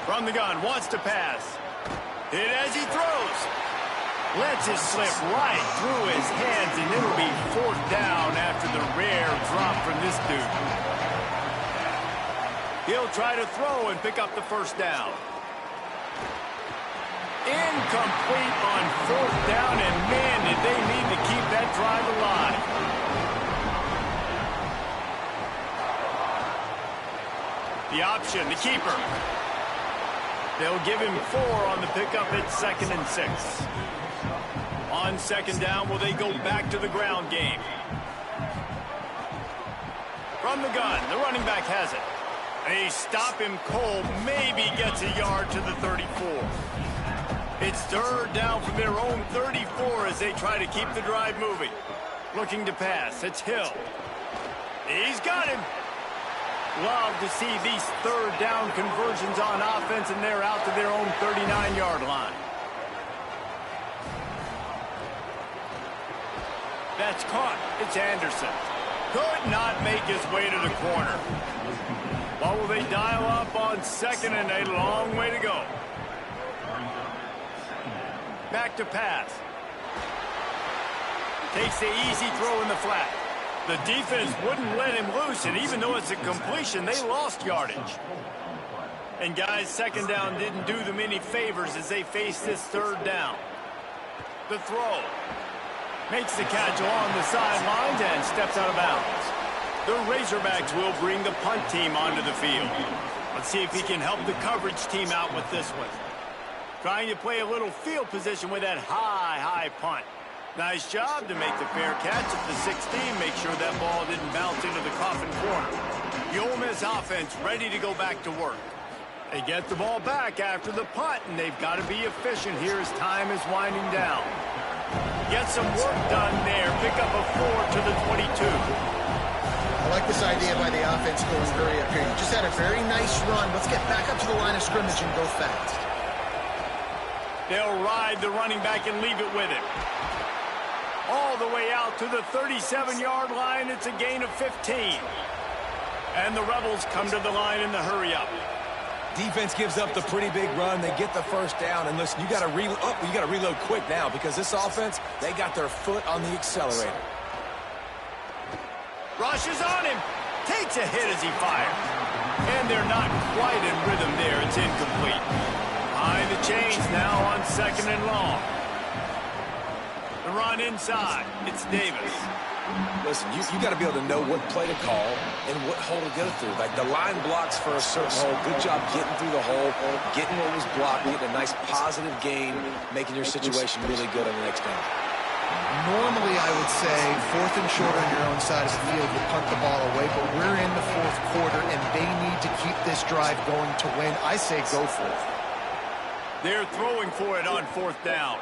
B: From the gun, wants to pass. Hit as he throws. Lets it slip right through his hands, and it'll be 4th down after the rare drop from this dude. He'll try to throw and pick up the 1st down. Incomplete on 4th down, and man, did they need to keep that drive alive. The option, the keeper. They'll give him 4 on the pickup at 2nd and 6. On 2nd down, will they go back to the ground game? From the gun, the running back has it. They stop him cold, maybe gets a yard to the 34. It's 3rd down from their own 34 as they try to keep the drive moving. Looking to pass, it's Hill. He's got him. Love to see these 3rd down conversions on offense, and they're out to their own 39-yard line. That's caught. It's Anderson. Could not make his way to the corner. What will they dial up on 2nd and a long way to go? Back to pass. Takes the easy throw in the flat. The defense wouldn't let him loose, and even though it's a completion, they lost yardage. And guys, 2nd down didn't do them any favors as they face this 3rd down. The throw. Makes the catch along the sidelines and steps out of bounds. The Razorbacks will bring the punt team onto the field. Let's see if he can help the coverage team out with this one. Trying to play a little field position with that high punt. Nice job to make the fair catch at the 16. Make sure that ball didn't bounce into the coffin corner. The Ole Miss offense ready to go back to work. They get the ball back after the punt, and they've got to be efficient here as time is winding down. Get some work done there. Pick up a 4 to the 22.
C: I like this idea by the offense going hurry up here. You just had a very nice run. Let's get back up to the line of scrimmage and go fast.
B: They'll ride the running back and leave it with him. All the way out to the 37-yard line. It's a gain of 15. And the Rebels come to the line in the hurry-up.
D: Defense gives up the pretty big run. They get the 1st down. And listen, you got to reload quick now because this offense, they got their foot on the accelerator.
B: Rushes on him. Takes a hit as he fires. And they're not quite in rhythm there. It's incomplete. Behind the chains now on 2nd and long. The run inside. It's Davis.
D: Listen, you got to be able to know what play to call and what hole to go through. Like the line blocks for a certain hole. Good job getting through the hole, getting what was blocked, getting a nice positive gain, making your situation really good on the next down.
C: Normally, I would say 4th and short on your own side of the field, you punt the ball away, but we're in the 4th quarter, and they need to keep this drive going to win. I say go for it.
B: They're throwing for it on 4th down.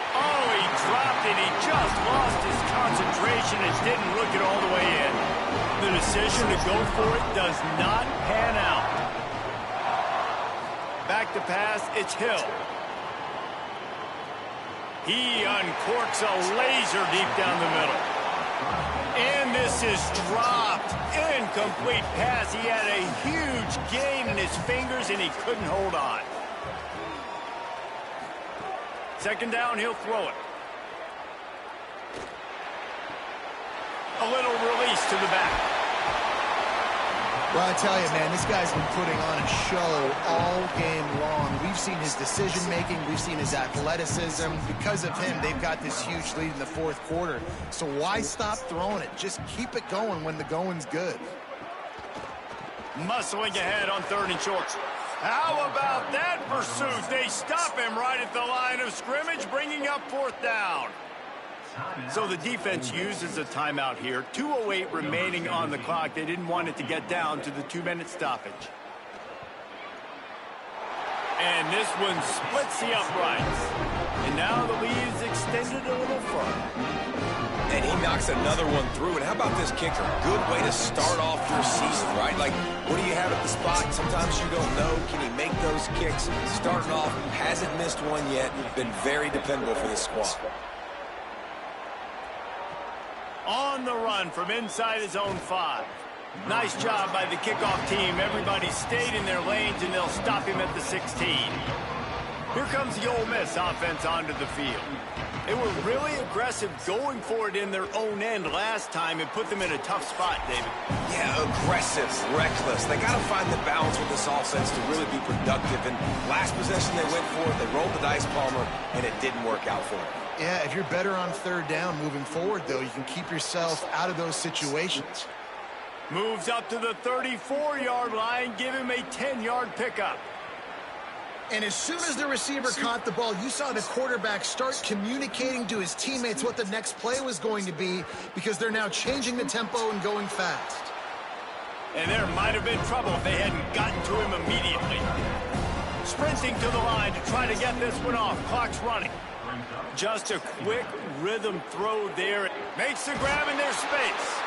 B: Oh, he dropped it. He just lost his concentration and didn't look it all the way in. The decision to go for it does not pan out. Back to pass, it's Hill. He uncorks a laser deep down the middle. And this is dropped. Incomplete pass. He had a huge gain in his fingers and he couldn't hold on. 2nd down, he'll throw it. A little release to the back.
C: Well, I tell you, man, this guy's been putting on a show all game long. We've seen his decision-making. We've seen his athleticism. Because of him, they've got this huge lead in the 4th quarter. So why stop throwing it? Just keep it going when the going's good.
B: Muscling ahead on 3rd and short. How about that pursuit? They stop him right at the line of scrimmage, bringing up 4th down. So the defense uses a timeout here. 2:08 remaining on the clock. They didn't want it to get down to the 2-minute stoppage. And this one splits the uprights. And now the lead is extended a little further.
D: And he knocks another one through. And how about this kicker? Good way to start off your season, right? Like, what do you have at the spot? Sometimes you don't know. Can he make those kicks? Starting off, hasn't missed one yet. Been very dependable for this squad.
B: On the run from inside his own 5. Nice job by the kickoff team. Everybody stayed in their lanes, and they'll stop him at the 16. Here comes the Ole Miss offense onto the field. They were really aggressive going for it in their own end last time and put them in a tough spot, David.
D: Yeah, aggressive, reckless. They got to find the balance with this offense to really be productive. And last possession they went for it, they rolled the dice, Palmer, and it didn't work out for them.
C: Yeah, if you're better on third down moving forward, though, you can keep yourself out of those situations.
B: Moves up to the 34-yard line, give him a 10-yard pickup.
C: And as soon as the receiver caught the ball, you saw the quarterback start communicating to his teammates what the next play was going to be, because they're now changing the tempo and going fast.
B: And there might have been trouble if they hadn't gotten to him immediately. Sprinting to the line to try to get this one off. Clock's running. Just a quick rhythm throw there. Makes the grab in their space.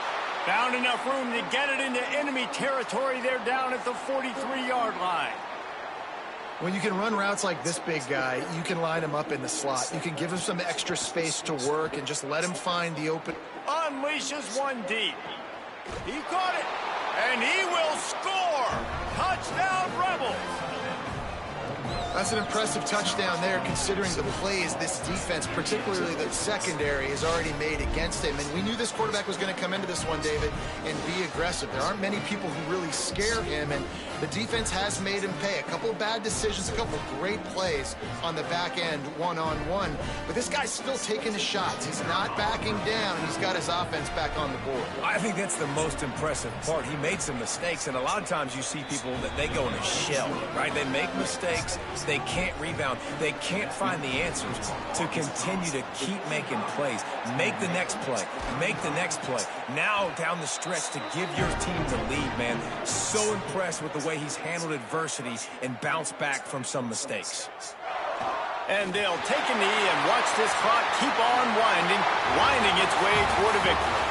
B: Found enough room to get it into enemy territory. They're down at the 43-yard line.
C: When you can run routes like this big guy, you can line him up in the slot. You can give him some extra space to work and just let him find the open.
B: Unleashes one deep. He caught it, and he will score. Touchdown, Rebels.
C: That's an impressive touchdown there, considering the plays this defense, particularly the secondary, has already made against him. And we knew this quarterback was going to come into this one, David, and be aggressive. There aren't many people who really scare him, and the defense has made him pay. A couple of bad decisions, a couple of great plays on the back end, one-on-one. But this guy's still taking the shots. He's not backing down, and he's got his offense back on the board.
D: I think that's the most impressive part. He made some mistakes, and a lot of times you see people that they go in a shell, right? They make mistakes. They can't rebound. They can't find the answers to continue to keep making plays. Make the next play. Make the next play. Now down the stretch to give your team the lead, man. So impressed with the way he's handled adversity and bounced back from some mistakes.
B: And they'll take a knee and watch this clock keep on winding its way toward a victory.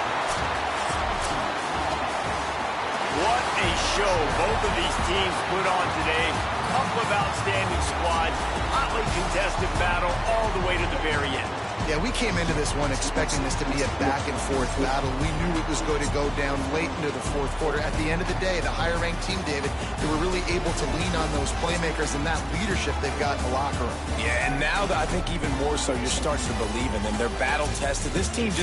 B: What a show both of these teams put on today. Couple of outstanding squads, hotly contested battle all the way to the very end.
C: Yeah, we came into this one expecting this to be a back-and-forth battle. We knew it was going to go down late into the fourth quarter. At the end of the day, the higher-ranked team, David, they were really able to lean on those playmakers and that leadership they've got in the locker room.
D: Yeah, and now I think even more so, you're starting to believe in them. They're battle-tested. This team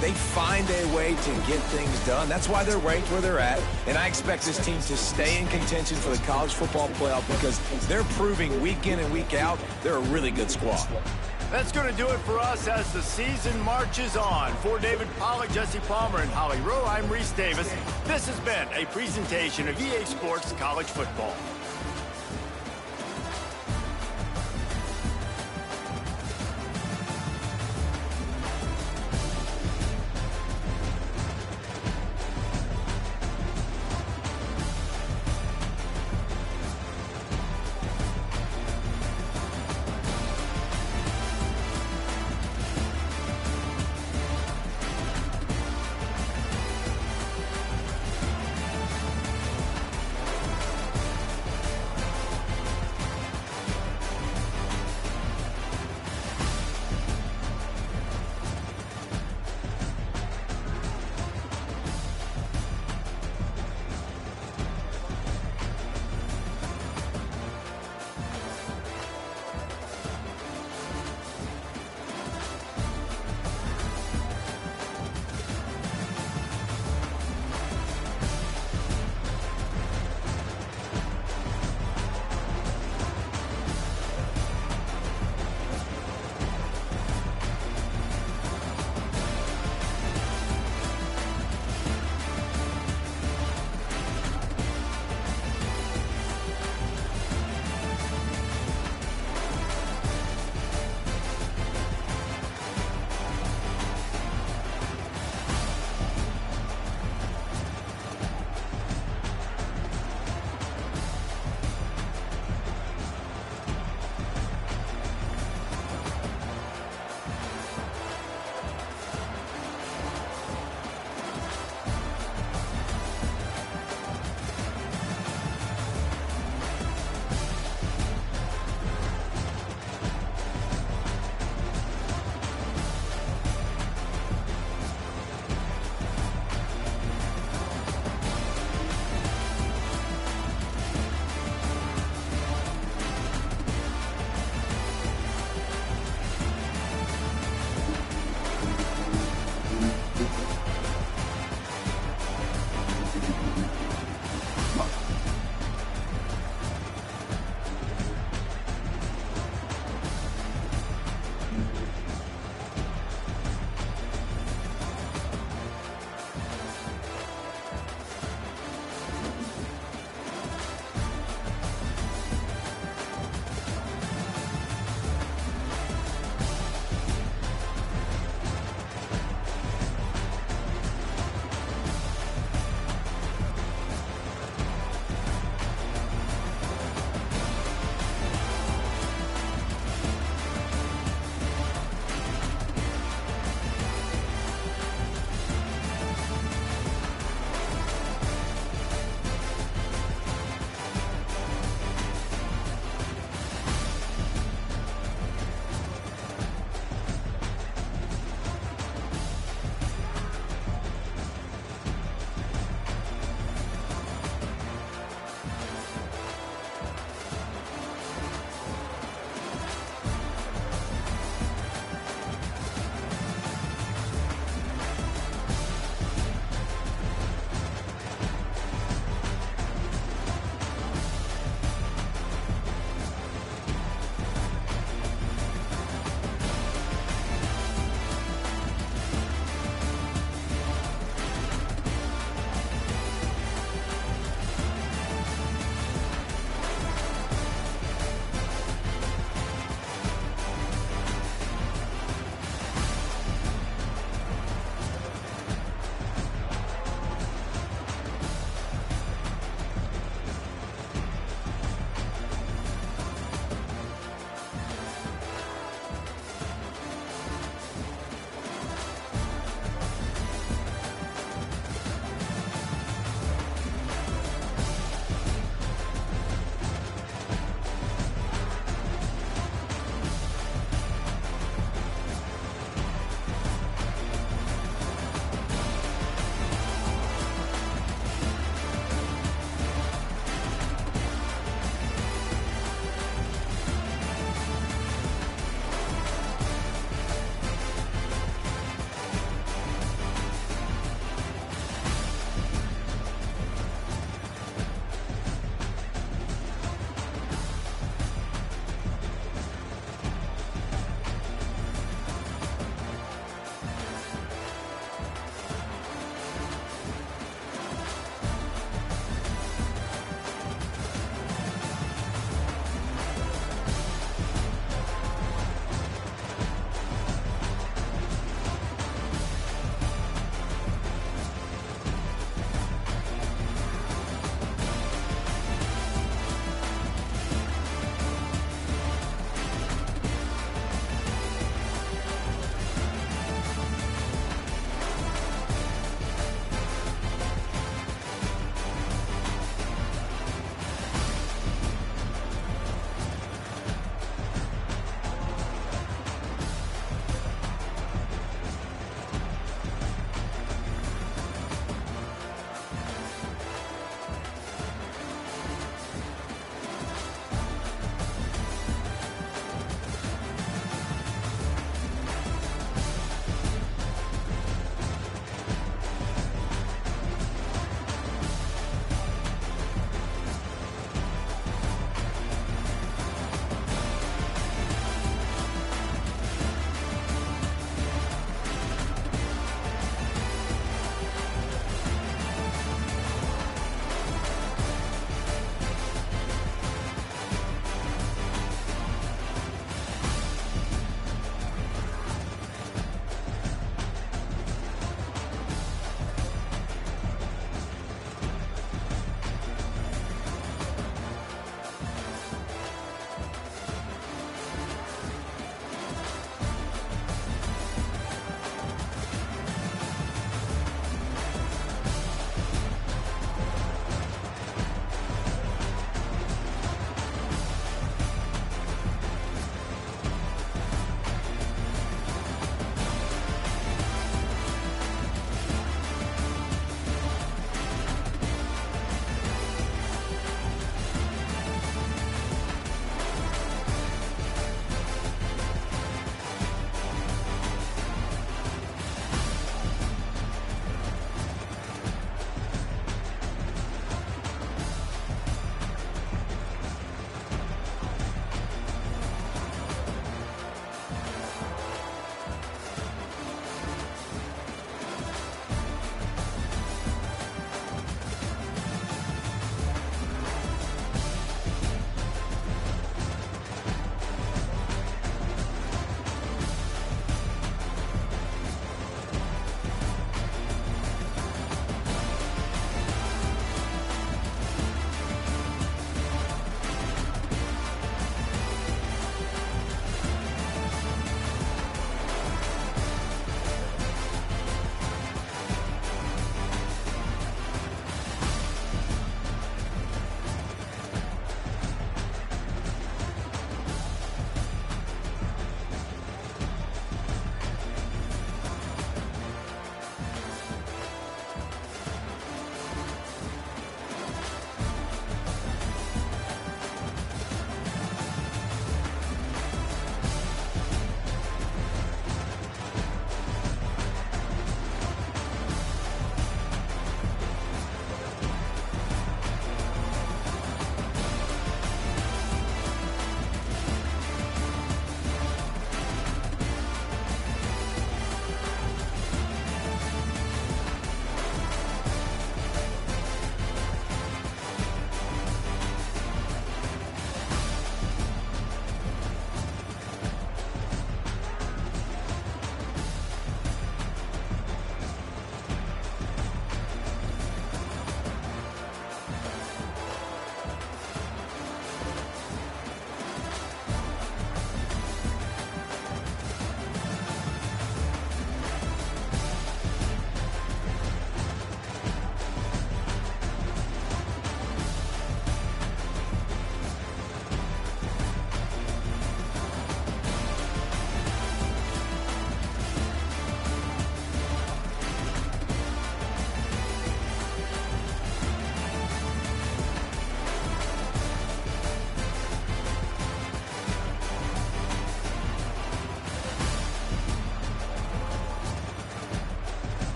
D: they find a way to get things done. That's why they're ranked where they're at. And I expect this team to stay in contention for the college football playoff because they're proving week in and week out they're a really good squad.
B: That's going to do it for us as the season marches on. For David Pollack, Jesse Palmer, and Holly Rowe, I'm Reese Davis. This has been a presentation of EA Sports College Football.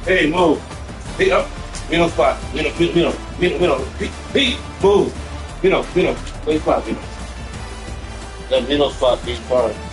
E: Hey, move. Hey, up. Middle spot. Middle. Pete, move. Middle. Play spot, middle. That middle spot, Pete, fine.